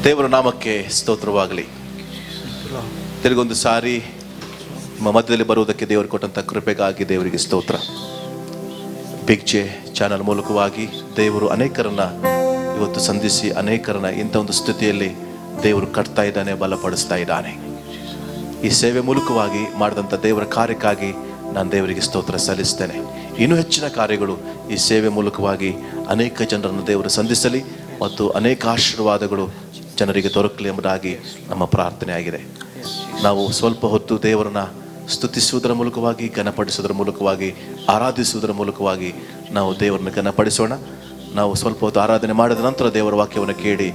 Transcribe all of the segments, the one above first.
ದೇವರ ನಾಮಕ್ಕೆ ಸ್ತೋತ್ರವಾಗಲಿ. ತಿರುಗೊಂದು ಸಾರಿ ನಿಮ್ಮ ಮಧ್ಯದಲ್ಲಿ ಬರುವುದಕ್ಕೆ ದೇವರು ಕೊಟ್ಟಂಥ ಕೃಪೆಗಾಗಿ ದೇವರಿಗೆ ಸ್ತೋತ್ರ. ಬಿಗ್ ಜೆ ಚಾನಲ್ ಮೂಲಕವಾಗಿ ದೇವರು ಅನೇಕರನ್ನ ಇವತ್ತು ಸಂಧಿಸಿ ಅನೇಕರನ್ನ ಇಂಥ ಒಂದು ಸ್ಥಿತಿಯಲ್ಲಿ ದೇವರು ಕಟ್ತಾ ಇದ್ದಾನೆ, ಬಲಪಡಿಸ್ತಾ ಇದ್ದಾನೆ. ಈ ಸೇವೆ ಮೂಲಕವಾಗಿ ಮಾಡಿದಂಥ ದೇವರ ಕಾರ್ಯಕ್ಕಾಗಿ ನಾನು ದೇವರಿಗೆ ಸ್ತೋತ್ರ ಸಲ್ಲಿಸ್ತೇನೆ. ಇನ್ನೂ ಹೆಚ್ಚಿನ ಕಾರ್ಯಗಳು ಈ ಸೇವೆ ಮೂಲಕವಾಗಿ ಅನೇಕ ಜನರನ್ನು ದೇವರು ಸಂಧಿಸಲಿ ಮತ್ತು ಅನೇಕ ಆಶೀರ್ವಾದಗಳು ಜನರಿಗೆ ದೊರಕಲಿ ಎಂಬುದಾಗಿ ನಮ್ಮ ಪ್ರಾರ್ಥನೆ ಆಗಿದೆ. ನಾವು ಸ್ವಲ್ಪ ಹೊತ್ತು ದೇವರನ್ನ ಸ್ತುತಿಸುವುದರ ಮೂಲಕವಾಗಿ, ಘನಪಡಿಸುವುದರ ಮೂಲಕವಾಗಿ, ಆರಾಧಿಸುವುದರ ಮೂಲಕವಾಗಿ ನಾವು ದೇವರನ್ನು ಘನಪಡಿಸೋಣ. ನಾವು ಸ್ವಲ್ಪ ಹೊತ್ತು ಆರಾಧನೆ ಮಾಡಿದ ನಂತರ ದೇವರ ವಾಕ್ಯವನ್ನು ಕೇಳಿ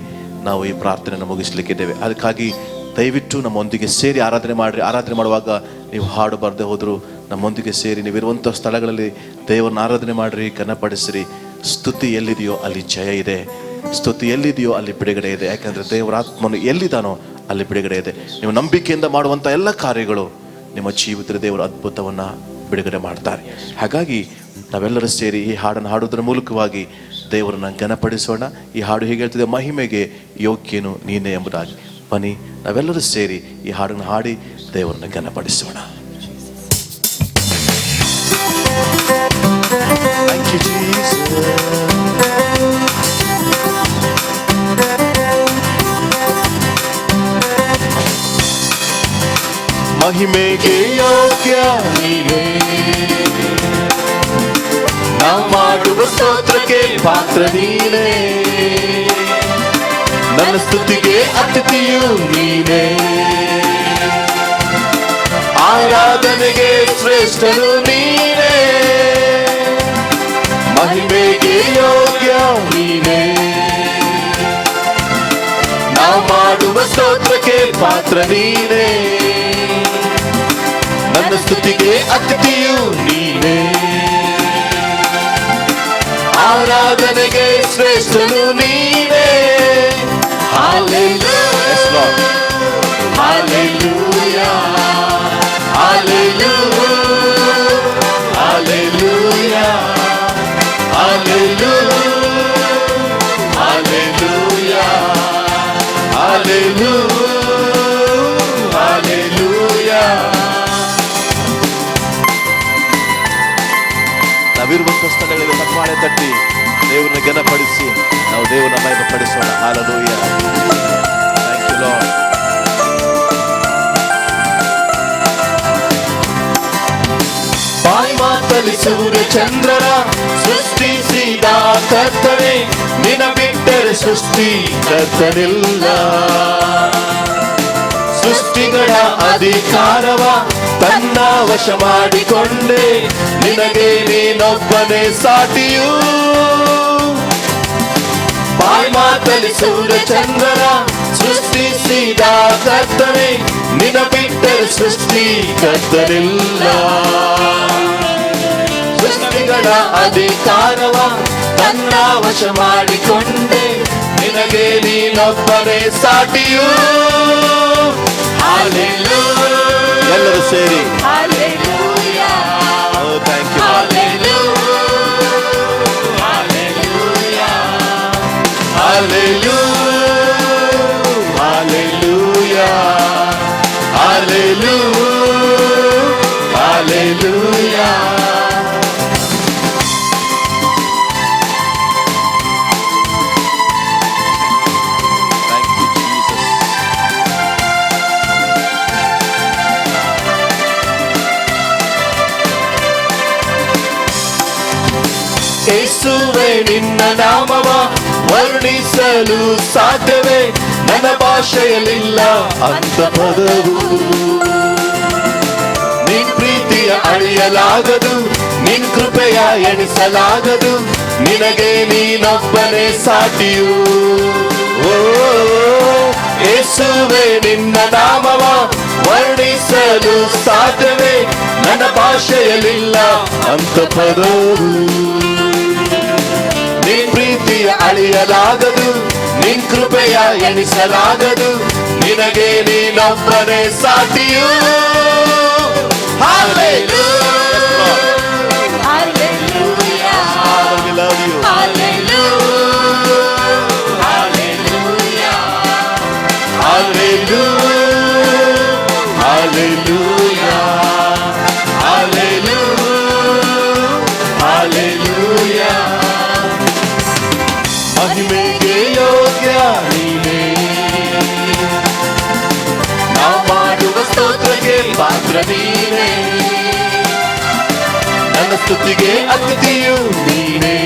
ನಾವು ಈ ಪ್ರಾರ್ಥನೆಯನ್ನು ಮುಗಿಸಲಿಕ್ಕಿದ್ದೇವೆ. ಅದಕ್ಕಾಗಿ ದಯವಿಟ್ಟು ನಮ್ಮೊಂದಿಗೆ ಸೇರಿ ಆರಾಧನೆ ಮಾಡಿರಿ. ಆರಾಧನೆ ಮಾಡುವಾಗ ನೀವು ಹಾಡು ಬರದೆ ಹೋದರೂ ನಮ್ಮೊಂದಿಗೆ ಸೇರಿ ನೀವಿರುವಂಥ ಸ್ಥಳಗಳಲ್ಲಿ ದೇವರನ್ನ ಆರಾಧನೆ ಮಾಡಿರಿ, ಘನಪಡಿಸಿರಿ. ಸ್ತುತಿ ಎಲ್ಲಿದೆಯೋ ಅಲ್ಲಿ ಜಯ ಇದೆ, ಸ್ತುತಿ ಎಲ್ಲಿದೆಯೋ ಅಲ್ಲಿ ಬಿಡುಗಡೆ ಇದೆ. ಯಾಕಂದರೆ ದೇವರ ಆತ್ಮನು ಎಲ್ಲಿದ್ದಾನೋ ಅಲ್ಲಿ ಬಿಡುಗಡೆ ಇದೆ. ನೀವು ನಂಬಿಕೆಯಿಂದ ಮಾಡುವಂಥ ಎಲ್ಲ ಕಾರ್ಯಗಳು ನಿಮ್ಮ ಜೀವಿತದ ದೇವರ ಅದ್ಭುತವನ್ನು ಬಿಡುಗಡೆ ಮಾಡ್ತಾರೆ. ಹಾಗಾಗಿ ನಾವೆಲ್ಲರೂ ಸೇರಿ ಈ ಹಾಡನ್ನು ಹಾಡುವುದರ ಮೂಲಕವಾಗಿ ದೇವರನ್ನು ಘನಪಡಿಸೋಣ. ಈ ಹಾಡು ಹೇಗೆ ಹೇಳ್ತಿದೆ, ಮಹಿಮೆಗೆ ಯೋಗ್ಯನು ನೀನೇ ಎಂಬುದಾಗಿ. ಬನ್ನಿ ನಾವೆಲ್ಲರೂ ಸೇರಿ ಈ ಹಾಡನ್ನು ಹಾಡಿ ದೇವರನ್ನು ಘನಪಡಿಸೋಣ. ಮಹಿಮೆಗೆ ಯೋಗ್ಯ ನೀನೇ, ನಾವು ಮಾಡುವ ಸ್ತೋತ್ರಕ್ಕೆ ಪಾತ್ರ ನೀನೇ, ನನ್ನ ಸ್ತುತಿಗೆ ಅತಿಥಿಯು ನೀನೇ, ಆರಾಧನೆಗೆ ಶ್ರೇಷ್ಠನು ನೀನೇ. ಮಹಿಮೆಗೆ ಯೋಗ್ಯ ನೀನೇ, ನಾವು ಮಾಡುವ ಸ್ತೋತ್ರಕ್ಕೆ ಪಾತ್ರ ನೀನೇ, ನನ್ನ ಸ್ತುತಿಗೆ ಅತಿಥಿಯು ನೀನೇ, ಆರಾಧನೆಗೆ ಶ್ರೇಷ್ಠನು ನೀನೇ. Hallelujah, Hallelujah, Hallelujah, Hallelujah, Hallelujah, Hallelujah, Hallelujah. ನಾವಿರುವಂಥ ಸ್ಥಳಗಳಲ್ಲಿ ಕಟ್ಮಾಳೆ ತಟ್ಟಿ ದೇವರನ್ನ ಘನಪಡಿಸಿ ನಾವು ದೇವರನ್ನ ಮಹಿಮೆಪಡಿಸೋಣ. Hallelujah. Thank you Lord. ಬಾಯಿ ಮಾತಲ್ಲಿ ಸೂರ್ಯ ಚಂದ್ರರ ಸೃಷ್ಟಿಸಿದ ಕರ್ತನೆ, ನಿನ ಬಿಟ್ಟರೆ ಸೃಷ್ಟಿ ಕರ್ತನಿಲ್ಲ. ಸೃಷ್ಟಿಗಳ ಅಧಿಕಾರವ ತನ್ನ ವಶ ಮಾಡಿಕೊಂಡೆ, ನಿನಗೆ ನೀನೊಬ್ಬನೇ ಸಾಟಿಯು. ಬಾಯಿ ಮಾತಲ್ಲಿ ಸೂರ್ಯ ಚಂದ್ರರ ಸೃಷ್ಟಿಸಿದ ಕರ್ತನೆ, ನಿನ ಬಿಟ್ಟರೆ ಸೃಷ್ಟಿ ಕರ್ತನಿಲ್ಲ. ಸೃಷ್ಟಿಗಳ ಅಧಿಕಾರವ ತನ್ನ ವಶ ಮಾಡಿಕೊಂಡೆ, ನಿನಗೆ ನೀನೊಬ್ಬನೇ ಸಾಟಿಯು. Hallelujah. ಎಲ್ಲರೂ ಸೇರಿ Hallelujah. Oh, thank you. Hallelujah. Hallelujah. Hallelujah. Hallelujah. Hallelujah. Hallelujah. ಯೇಸುವೇ ನಿನ್ನ ನಾಮವ ವರ್ಣಿಸಲು ಸಾಧ್ಯವೇ, ನನ್ನ ಭಾಷೆಯಲ್ಲಿಲ್ಲ ಅಂತ ಪದವು. ನಿನ್ ಪ್ರೀತಿಯ ಅಳಿಯಲಾಗದು, ನಿನ್ ಕೃಪೆಯ ಎಣಿಸಲಾಗದು, ನಿನಗೆ ನೀನೊಬ್ಬನೇ ಸಾಟಿಯು. ಓ ಯೇಸುವೇ ನಿನ್ನ ನಾಮವ ವರ್ಣಿಸಲು ಸಾಧ್ಯವೇ, ನನ್ನ ಭಾಷೆಯಲ್ಲಿಲ್ಲ ಅಂತ ಪದವು. ನಿನ್ ಪ್ರೀತಿಯ ಅಳಿಯಲಾಗದು, ನಿನ್ ಕೃಪೆಯ ಎಣಿಸಲಾಗದು, ನಿನಗೆ ನೀನೊಬ್ಬನೇ ಸಾಟಿಯು. Hallelujah, Hallelujah, Father we love you. Hallelujah, Hallelujah, Hallelujah, Hallelujah, Hallelujah. ಮಹಿಮೆಗೆ ಯೋಗ್ಯ ನೀನೇ, ನಾವು ಮಾಡುವ ಸ್ತೋತ್ರಕ್ಕೆ ಪಾತ್ರ ನೀನೇ, ನನ್ನ ಸ್ತುತಿಗೆ ಅತಿಥಿಯು ನೀನೇ,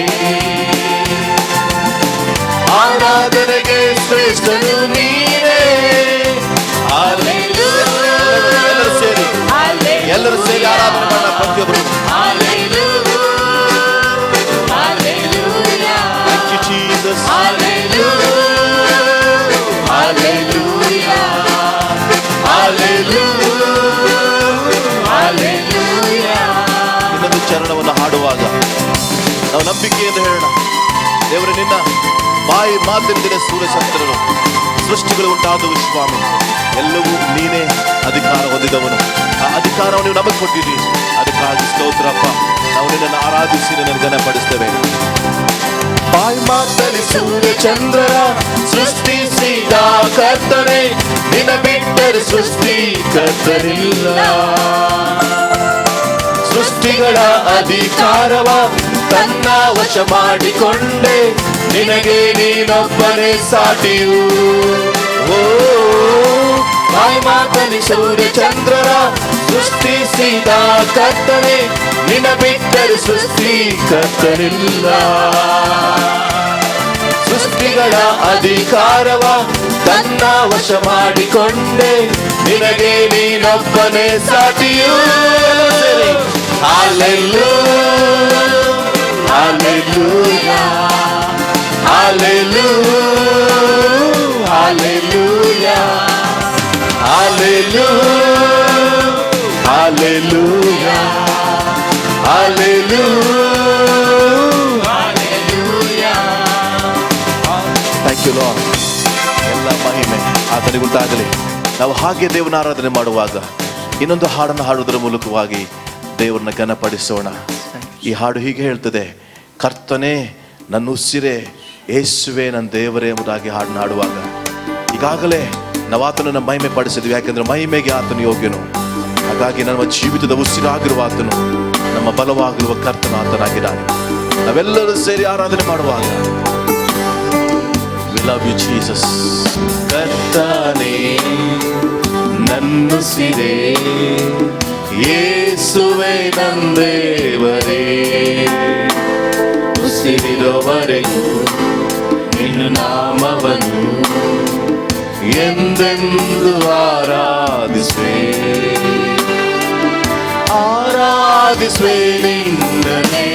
ಆರಾಧನೆಗೆ ಶ್ರೇಷ್ಠನು ನೀನೇ. ಎಲ್ಲರೂ ಸೇರಿ ಆರಾಧನೆ ಮಾಡೋಣ ಪ್ರತಿಯೊಬ್ಬರು. Thank you, Jesus. ಇನ್ನೊಂದು ಚರಣವನ್ನು ಹಾಡುವಾಗ ನಾವು ನಂಬಿಕೆಯಿಂದ ಹೇಳೋಣ, ದೇವರೇ ನಿನ್ನ ಬಾಯಿ ಮಾತಿನಿಂದಲೇ ಸೂರ್ಯ ಚಂದ್ರರು ಸೃಷ್ಟಿಗಳು ಉಂಟಾದವು ಸ್ವಾಮಿ, ಎಲ್ಲವೂ ನೀನೇ ಅಧಿಕಾರ ಹೊಂದಿದವನು. ಆ ಅಧಿಕಾರವನ್ನು ನೀವು ನಮಗೆ ಕೊಟ್ಟಿದ್ದೀರಿ, ಅದಕ್ಕಾಗಿ ಸ್ತೋತ್ರಪ್ಪ. ನಾವು ನಿನ್ನನ್ನು ಆರಾಧಿಸಿ ನಿನ್ನನ್ನು ಘನಪಡಿಸ್ತೇವೆ. ಬಾಯಿ ಮಾತಲ್ಲಿ ಸೂರ್ಯ ಚಂದ್ರರ ಸೃಷ್ಟಿಸಿದ ಕರ್ತನೆ, ನಿನ್ನ ಬಿಟ್ಟರೆ ಸೃಷ್ಟಿ ಕರ್ತನಿಲ್ಲ. ಸೃಷ್ಟಿಗಳ ಅಧಿಕಾರವ ತನ್ನ ವಶ ಮಾಡಿಕೊಂಡೆ, ನಿನಗೆ ನೀನೊಬ್ಬನೇ ಸಾಟಿಯು. ಓ ಬಾಯಿ ಮಾತಲ್ಲಿ ಸೂರ್ಯ ಚಂದ್ರರ ಸೃಷ್ಟಿಸಿದ ಕರ್ತನೆ, ನಿನ್ನ ಬಿಟ್ಟರೆ ಸೃಷ್ಟಿ ಕರ್ತನಿಲ್ಲ. ಸೃಷ್ಟಿಗಳ ಅಧಿಕಾರವ ತನ್ನ ವಶ ಮಾಡಿಕೊಂಡೆ, ನಿನಗೆ ನೀನೊಬ್ಬನೇ ಸಾಟಿಯು. Hallelujah, Hallelujah, Hallelujah, Hallelujah, Hallelujah, Hallelujah, Hallelujah. Thank you Lord. ಎಲ್ಲ ಮಹಿಮೆ ಆತನಿಗೆ ಉಂಟಾಗಲಿ. ನಾವು ಹಾಗೆ ದೇವನ ಆರಾಧನೆ ಮಾಡುವಾಗ ಇನ್ನೊಂದು ಹಾಡನ್ನು ಹಾಡುವುದರ ಮೂಲಕವಾಗಿ ದೇವರನ್ನ ಘನಪಡಿಸೋಣ. ಈ ಹಾಡು ಹೀಗೆ ಹೇಳ್ತದೆ, ಕರ್ತನೇ ನನ್ನ ಉಸಿರೇ, ಯೇಸುವೆ ನನ್ನ ದೇವರೇ ಎಂಬುದಾಗಿ ಹಾಡನ್ನು ಹಾಡುವಾಗ ಈಗಾಗಲೇ ನಾವು ಆತನನ್ನು ಮಹಿಮೆ ಪಡಿಸಿದ್ವಿ. ಯಾಕೆಂದ್ರೆ ಮಹಿಮೆಗೆ ಆತನು ಯೋಗ್ಯನು. ಹಾಗಾಗಿ ನಮ್ಮ ಜೀವಿತದ ಉಸಿರಾಗಿರುವ ಆತನು, ನಮ್ಮ ಬಲವಾಗಿರುವ ಕರ್ತನು ಆತನಾಗಿದ್ದಾನೆ. ನಾವೆಲ್ಲರೂ ಸೇರಿ ಆರಾಧನೆ ಮಾಡುವಾಗ We love you Jesus. ಕರ್ತನೇ ನನ್ನುಸಿರೇ, ಯೇಸುವೆ ನನ್ನ ದೇವರೇ, ಉಸಿರಿರುವವರೆಗೂ ನಿನ್ನ ನಾಮವನ್ನು ಎಂದೆಂದು ಆರಾಧಿಸುವೆ, ಆರಾಧಿಸುವೆ ನಿನ್ನನೇ,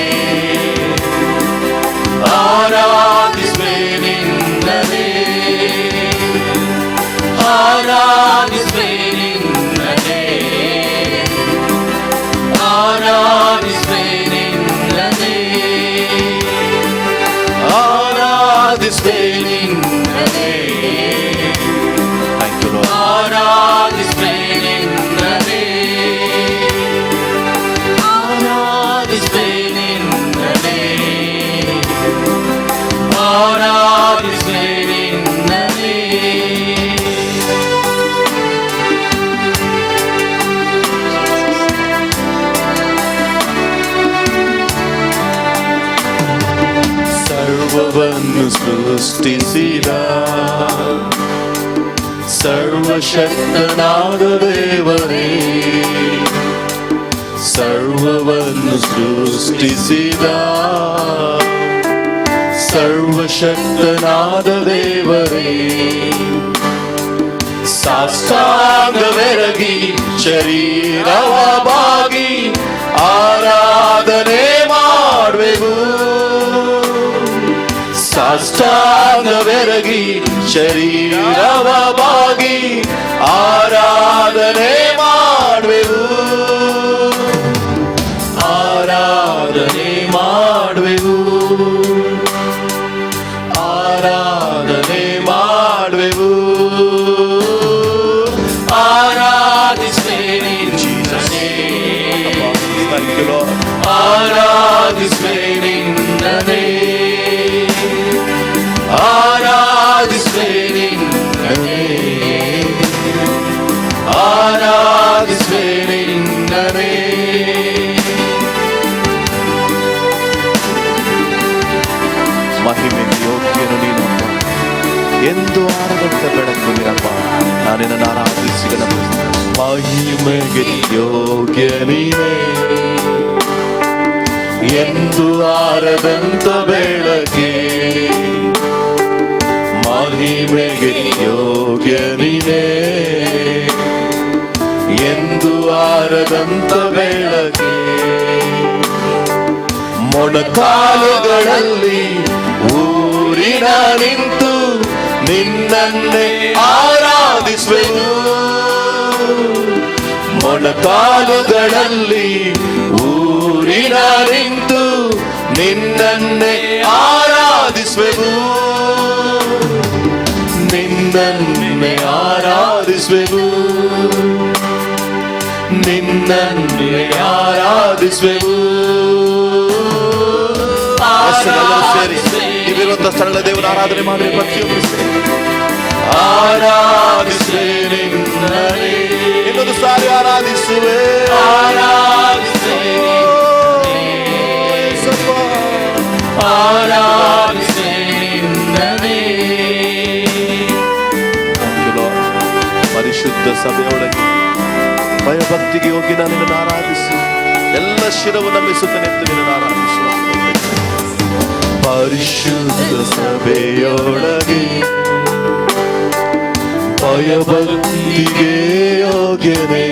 ಆರಾಧಿಸುವೆ ನಿನ್ನನೇ, ಆರಾಧಿಸುವೆ ನಿನ್ನನೇ, ಆರಾಧಿಸುವೆ ನಿನ್ನನೇ, ಆರಾಧಿಸುವೆ ನಿನ್ನನೇ. Thank you Lord. ಆರಾಧಿಸುವೆ ನಿನ್ನನೇ, ಆರಾಧಿಸುವೆ ನಿನ್ನನೇ, ಆರಾಧಿಸುವೆ ನಿನ್ನನೇ. ಸರ್ವವನ್ನು ಸೃಷ್ಟಿಸಿದ ಸರ್ವಶಕ್ತನಾದ ದೇವರೇ, ಸರ್ವವನ್ನು ಸೃಷ್ಟಿಸಿದ ಸರ್ವಶಕ್ತನಾದ ದೇವರೇ, ಸಾಷ್ಟಾಂಗವೆರಗಿ ಶರೀರವ ಬಾಗಿ ಆರಾಧನೆ ಮಾಡುವೆವು, ಸಾಷ್ಟಾಂಗವೆರಗಿ ಶರೀರವ ಬಾಗಿ ಆರಾಧನೆ ಮಾಡುವೆವು, ಆರಾಧನೆ ಮಾಡುವೆವು, ಆರಾಧನೆ ಮಾಡುವೆವು, ಆರಾಧಿಸುವೆ ನಿನ್ನನೇ, ಆರಾಧಿಸುವೆ ನಿನ್ನನೇ, ಆರಾಧಿಸುವೆ ನಿನ್ನನೇ, ಆರಾಧಿಸುವೆ ಎಂದು ಆರದಂತ ಬೆಳಕು ನಿರಪ್ಪ. ನಾನಿನ್ನ ಆರಾಧಿಸಿ ಮಹಿಮೆಗೆ ಯೋಗ್ಯ ನೀನೇ, ಎಂದು ಆರದಂತ ಬೆಳಕೆ ಮಹಿಮೆಗೆ ಯೋಗ್ಯ ನೀನೇ, ಎಂದು ಆರದಂತ ಬೆಳಕೆ. ಮೊಣಕಾಲುಗಳಲ್ಲಿ ಊರಿನ ನಿಂತು ನಿನ್ನನ್ನೇ ಆರಾಧಿಸುವೆನು. ಮೊಣಕಾಲುಗಳಲ್ಲಿ ಊರಿನ ನಿಂತು ನಿನ್ನನ್ನೇ ಆರಾಧಿಸುವೆನು. ನಿನ್ನನ್ನೇ ಆರಾಧಿಸುವೆನು, ನಿನ್ನನ್ನೇ ಆರಾಧಿಸುವೆನು. ಸೇರಿ ನೀವಿರುವಂತ ಸ್ಥಳ ದೇವರ ಆರಾಧನೆ ಮಾಡಿ ಪ್ರತಿಯೊಬ್ಬರು ಸೇರಿ ಆರಾಧಿಸುವೆ. ಇನ್ನೊಂದು ಸಾರಿ ಆರಾಧಿಸುವೆ, ಪರಿಶುದ್ಧ ಸಭೆಯೊಳಗೆ ಭಯಭಕ್ತಿಗೆ ಹೋಗಿ ನಾನು ನಿನ್ನನ್ನು ಆರಾಧಿಸಿ ಎಲ್ಲ ಶಿರವು ನಂಬಿಸುತ್ತ ನಿಂತು ನಿನ್ನನ್ನು ಆರಾಧಿಸುವ. ಪರಿಶುದ್ಧ ಸಭೆಯೊಳಗೆ ಭಯಭಕ್ತಿಗೆ ಯೋಗ್ಯನೇ,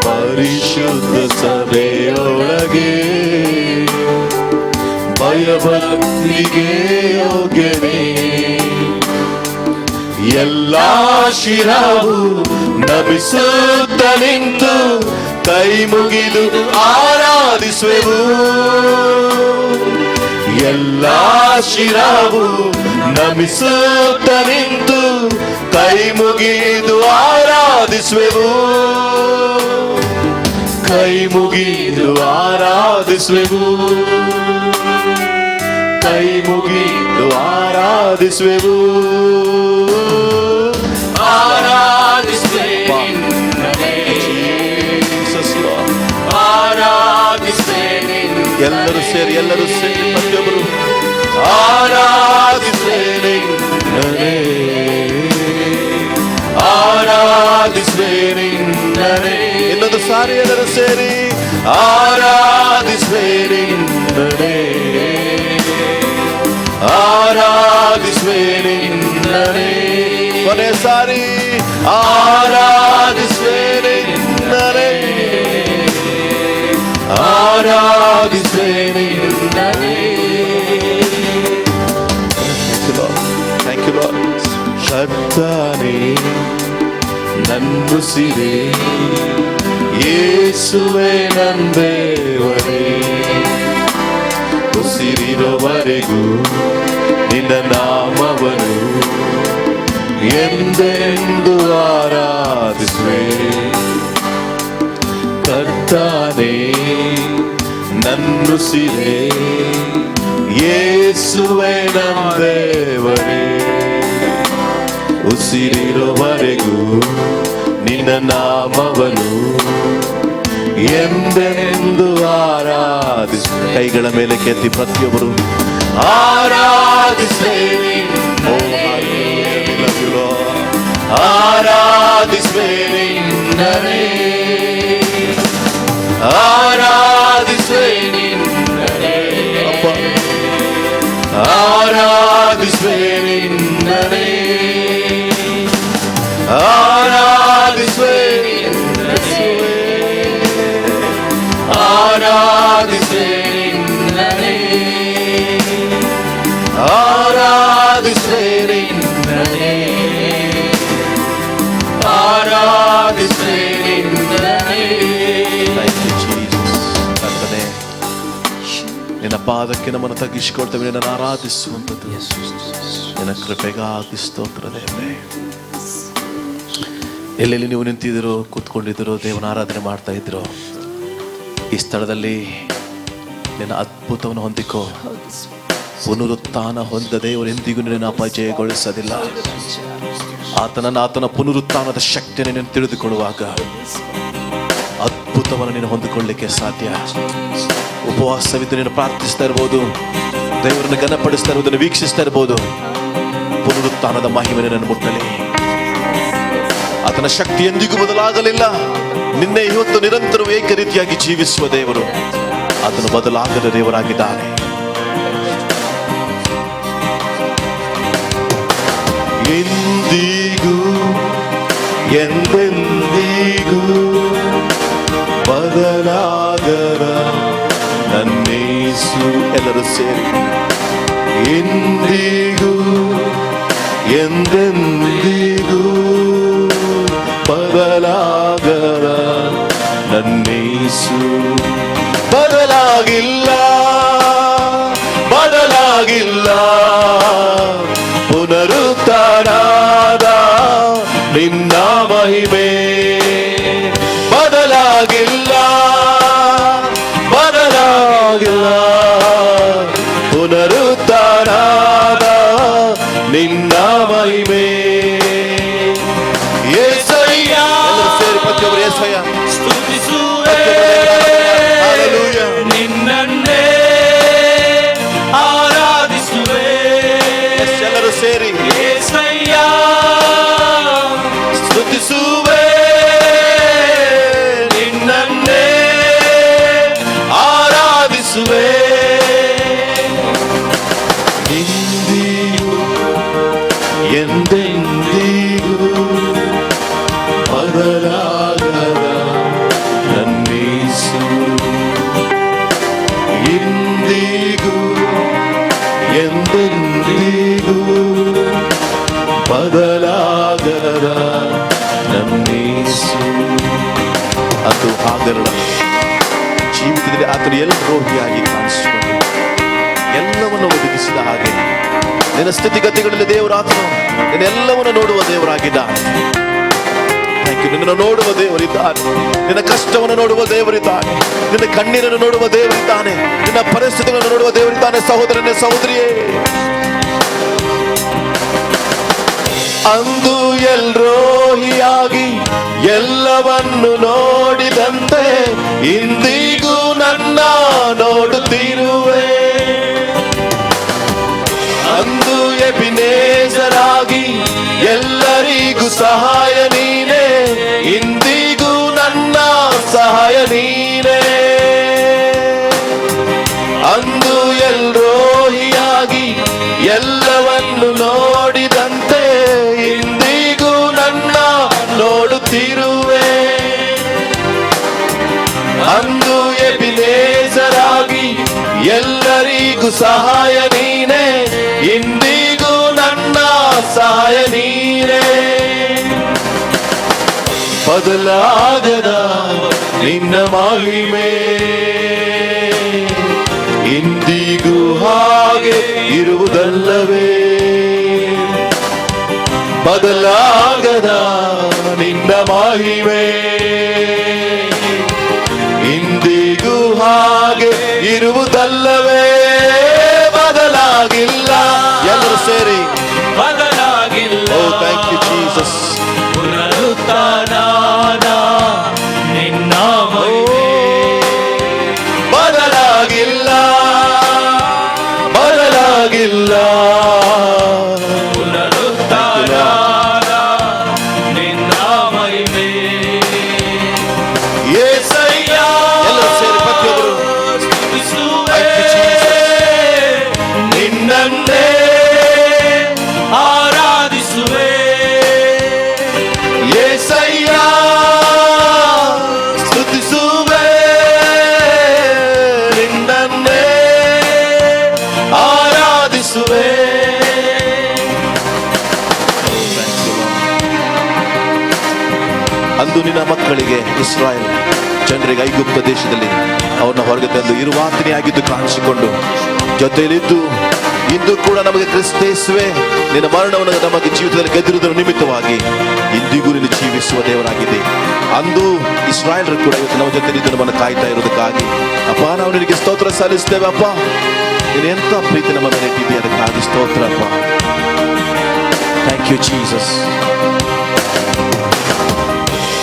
ಪರಿಶುದ್ಧ ಸಭೆಯೊಳಗೆ ಭಯಭಕ್ತಿಗೆ ಯೋಗ್ಯನೇ. ಎಲ್ಲಾ ಶಿರವು ನಮಿಸುತ್ತ ನಿಂತು ಕೈ ಮುಗಿದು ಆರಾಧಿಸುವೆವು. ಎಲ್ಲಾ ಶಿರವು ನಮಿಸುತ್ತ ನಿಂತು ಕೈ ಮುಗಿದು ಆರಾಧಿಸುವೆವು. ಕೈ ಮುಗಿದು ಆರಾಧಿಸುವೆವು, ಕೈ ಮುಗಿದು ಆರಾಧಿಸುವೆವು. ಎಲ್ಲರೂ ಸೇರಿ ಪ್ರತಿಯೊಬ್ಬರು ಆರಾಧಿಸುವೆ, ಆರಾಧಿಸುವೆ. ಇನ್ನೊಂದು ಸಾರಿ ಎಲ್ಲರೂ ಸೇರಿ ಆರಾಧಿಸುವೆ, ಆರಾಧಿಸುವೆ. ಕೊನೆ ಸಾರಿ ಆರಾಧಿಸುವೆ, ಆರಾಧಿಸುವೆ. Thank you lord. ಕರ್ತನೇ ನನ್ನುಸಿರೇ, ಯೇಸುವೇ ನನ್ನ ದೇವರೇ, ಉಸಿರಿರುವವರೆಗೂ ನಿನ್ನ ನಾಮವನ್ನು ಎಂದೆಂದು ಆರಾಧಿಸುವೆ. ಕರ್ತನೇ ನನ್ನುಸಿರೇ, ಯೇಸುವೇ ನನ್ನ ದೇವರೇ, ಉಸಿರಿರುವವರೆಗೂ ನಿನ್ನ ನಾಮವನ್ನು ಎಂದೆಂದು ಆರಾಧಿಸು. ಕೈಗಳ ಮೇಲೆ ಕೆತ್ತಿ ಪ್ರತಿಯೊಬ್ಬರು ಆರಾಧಿಸುವೆ, ಆರಾಧಿಸುವೆ ನಿನ್ನನೇ, ಆರಾಧಿಸುವೆ ನಿನ್ನನೇ ಅಪ್ಪ, ಆರಾಧಿಸುವೆ ನಿನ್ನನೇ, ಆರಾಧಿಸುವೆ ಆರಾಧಿಸುವೆ ನಿನ್ನನೇ, ಆರಾಧಿಸುವೆ ನಿನ್ನನೇ, ಆರಾಧಿಸುವೆ ನಿನ್ನನೇ. ಕರ್ತನೇ, ನಿನ್ನ ಪಾದಕ್ಕೆ ನಮ್ಮನ್ನು ತಗ್ಗಿಸಿಕೊಳ್ತೇವೆ, ನಿನ್ನನ್ನು ಆರಾಧಿಸುವಂಥದ್ದು. ನಿನ್ನ ಕೃಪೆಗಾಗಿ ಸ್ತೋತ್ರ ದೇವರೇ. ಎಲ್ಲೆಲ್ಲಿ ನೀವು ನಿಂತಿದ್ದೀರೋ, ಕೂತ್ಕೊಂಡಿದ್ದೀರೋ, ದೇವನ ಆರಾಧನೆ ಮಾಡ್ತಾ ಇದ್ದೀರೋ, ಈ ಸ್ಥಳದಲ್ಲಿ ನಿನ್ನ ಅದ್ಭುತವನ್ನು ಹೊಂದಿಕೋ. ಪುನರುತ್ಥಾನ ಹೊಂದ ದೇವರು ಎಂದಿಗೂ ನಿನ್ನ ಅಪಜಯಗೊಳಿಸೋದಿಲ್ಲ. ಆತನ ಪುನರುತ್ಥಾನದ ಶಕ್ತಿಯನ್ನು ನೀನು ತಿಳಿದುಕೊಳ್ಳುವಾಗ ಅದ್ಭುತವನ್ನು ನೀನು ಹೊಂದಿಕೊಳ್ಳಲಿಕ್ಕೆ ಸಾಧ್ಯ. ಉಪವಾಸವಿದ್ದು ನೀನು ಪ್ರಾರ್ಥಿಸ್ತಾ ಇರ್ಬೋದು, ದೇವರನ್ನು ಘನಪಡಿಸ್ತಾ ಇರುವುದನ್ನು ವೀಕ್ಷಿಸ್ತಾ ಇರಬಹುದು. ಪುನರುತ್ಥಾನದ ಮಹಿಮೆಯನ್ನು ನನ್ನ ಮುಟ್ಟಲಿ. ಆತನ ಶಕ್ತಿ ಎಂದಿಗೂ ಬದಲಾಗಲಿಲ್ಲ. ನಿನ್ನೆ ಇವತ್ತು ನಿರಂತರವೂ ಏಕ ರೀತಿಯಾಗಿ ಜೀವಿಸುವ ದೇವರು. ಆತನು ಬದಲಾಗದ ದೇವರಾಗಿದ್ದಾನೆ. ಎಂದಿಗೂ ಎಂದೆಂದಿಗೂ ಬದಲಾಗದ ನನ್ನೇಸು. ಎಲ್ಲರೂ ಸೇರಿ ಎಂದಿಗೂ ಎಂದೆಂದಿಗೂ ಬದಲಾಗದ ನನ್ನೇಸು. ಬದಲಾಗಿಲ್ಲ ಬದಲಾಗಿಲ್ಲ ಪುನರುತ್ಥಾನದ ನಿನ್ನ ಮಹಿಮೆ. ಬದಲಾಗಿಲ್ಲ ಬದಲಾಗಿಲ್ಲ ಪುನರುತ್ಥಾನದ ನಿನ್ನ ಮಹಿಮೆ. ಯೇಸಯ್ಯ ಸೇರಿ ಪ್ರತಿಯೊಬ್ಬರು ಯೇಸಯ್ಯ ಸ್ತುತಿಸುವೆ, ನಿನ್ನನ್ನೇ ಆರಾಧಿಸುವೆ. ಎಲ್ಲರೂ ಸೇರಿ ಯೇಸಯ್ಯ ಸ್ತುತಿಸುವೆ, ನಿನ್ನನ್ನೇ ಆರಾಧಿಸುವೆ. ಎಂದಿಗೂ ಎಂದೆಂದಿಗೂ ಬದಲಾಗದ ನನ್ನೇಸು. ಎಂದಿಗೂ ಎಂದೆಂದಿಗೂ ಬದಲಾಗದ ನನ್ನೇಸು. ಅದು ಆಗರಣ ಜೀವಿತದಲ್ಲಿ ಆತನು ಎಲ್ಲ ರೋಗಿಯಾಗಿ ಕಾಣಿಸಿಕೊಂಡು ಎಲ್ಲವನ್ನು ಒದಗಿಸಿದ ಹಾಗೆ ನಿನ್ನ ಸ್ಥಿತಿಗತಿಗಳಲ್ಲಿ ದೇವರಾತನು ನಿನ್ನೆಲ್ಲವನ್ನು ನೋಡುವ ದೇವರಾಗಿದ್ದಾನೆ. ನಿನ್ನನ್ನು ನೋಡುವ ದೇವರಿದ್ದಾನೆ. ನಿನ್ನ ಕಷ್ಟವನ್ನು ನೋಡುವ ದೇವರಿದ್ದಾನೆ. ನಿನ್ನ ಕಣ್ಣೀರನ್ನು ನೋಡುವ ದೇವರಿದ್ದಾನೆ. ನಿನ್ನ ಪರಿಸ್ಥಿತಿಗಳನ್ನು ನೋಡುವ ದೇವರಿದ್ದಾನೆ. ಸಹೋದರನೇ ಸಹೋದರಿಯೇ, ಅಂದು ಎಲ್ರೋಹಿಯಾಗಿ ಎಲ್ಲವನ್ನು ನೋಡಿದಂತೆ ಇಂದಿಗೂ ನನ್ನ ನೋಡುತ್ತಿರುವೆ. ಅಂದು ಎಬಿನೇಜರಾಗಿ ಎಲ್ಲರಿಗೂ ಸಹಾಯ ನೀನೇ, ಇಂದಿಗೂ ನನ್ನ ಸಹಾಯ ನೀನೇ. ಅಂದು ಎಲ್ರೋಹಿಯಾಗಿ ಎಲ್ಲವನ್ನು ನೋಡಿದಂತೆ ಇಂದಿಗೂ ನನ್ನ ನೋಡುತ್ತಿರುವೆ. ಅಂದು ಎಬಿನೇಜರಾಗಿ ಎಲ್ಲರಿಗೂ ಸಹಾಯ ನೀನೇ, ಇಂದಿಗೂ ನನ್ನ ಸಹಾಯ ನೀನೇ. ಬದಲಾಗದ ನಿನ್ನ ಮಹಿಮೆ ಇಂದಿಗೂ ಹಾಗೆ ಇರುವುದಲ್ಲವೇ. ಬದಲಾಗದ ನಿನ್ನ ಮಹಿಮೆ ಇಂದಿಗೂ ಹಾಗೆ ಇರುವುದಲ್ಲವೇ. ಬದಲಾಗಿಲ್ಲ. ಎಲ್ಲರೂ ಸೇರಿ ಬದಲಾಗಿಲ್ಲ. ಓ ಥ್ಯಾಂಕ್ ಯು ಜೀಸಸ್. ಪುನರುತ್ಥಾನದ ನಿನ್ನ ಮಹಿಮೆ. ಬದಲಾಗಿಲ್ಲ ಬದಲಾಗಿಲ್ಲ ಪುನರುತ್ಥಾನದ ನಿನ್ನ ಮಹಿಮೆ. ಯೇಸಯ್ಯ. ಎಲ್ಲರೂ ಸೇರಿ ಪ್ರತಿಯೊಬ್ಬರು ಸ್ತುತಿಸುವೆ, ನಿನ್ನನ್ನೇ ಆರಾಧಿಸುವೆ. ಯೇಸಯ್ಯ ಸ್ತುತಿಸುವೆ, ನಿನ್ನನ್ನೇ ಆರಾಧಿಸುವೆ. ಅಂದು ನಿನ್ನ ಮಕ್ಕಳಿಗೆ ಇಸ್ರಾಯೇಲ್ ಜನರಿಗೆ ಐಗುಪ್ತ ದೇಶದಲ್ಲಿ ಅವರನ್ನ ಹೊರಗೆ ತಂದು ಇರುವಾತನೆಯಾಗಿದ್ದು ಕಾಣಿಸಿಕೊಂಡು ಜೊತೆಯಲ್ಲಿದ್ದು ಇಂದು ಕೂಡ ನಮಗೆ ಕ್ರಿಸ್ತೇಸುವೆ ನಿನ್ನ ಮರಣವನ್ನು ನಮಗೆ ಜೀವಿತದಲ್ಲಿ ಗೆದ್ದಿರುವುದರ ನಿಮಿತ್ತವಾಗಿ ಇಂದಿಗೂ ನೀನು ಜೀವಿಸುವ ದೇವರಾಗಿದೆ. ಅಂದು ಇಸ್ರಾಯೇಲರು ಕೂಡ ಇವತ್ತು ನಮ್ಮ ಜೊತೆಲಿದ್ದು ನಮ್ಮನ್ನು ಕಾಯ್ತಾ ಇರೋದಕ್ಕಾಗಿ ಅಪ್ಪ ನಾವು ನಿನಗೆ ಸ್ತೋತ್ರ ಸಲ್ಲಿಸ್ತೇವೆ. ಅಪ್ಪ ನೀನು ಎಂಥ ಪ್ರೀತಿ ನಮ್ಮ ಮೇಲೆ ಇಟ್ಟಿದ್ದೀಯ, ಅದಕ್ಕಾಗಿ ಸ್ತೋತ್ರ ಅಪ್ಪ. Thank you Jesus.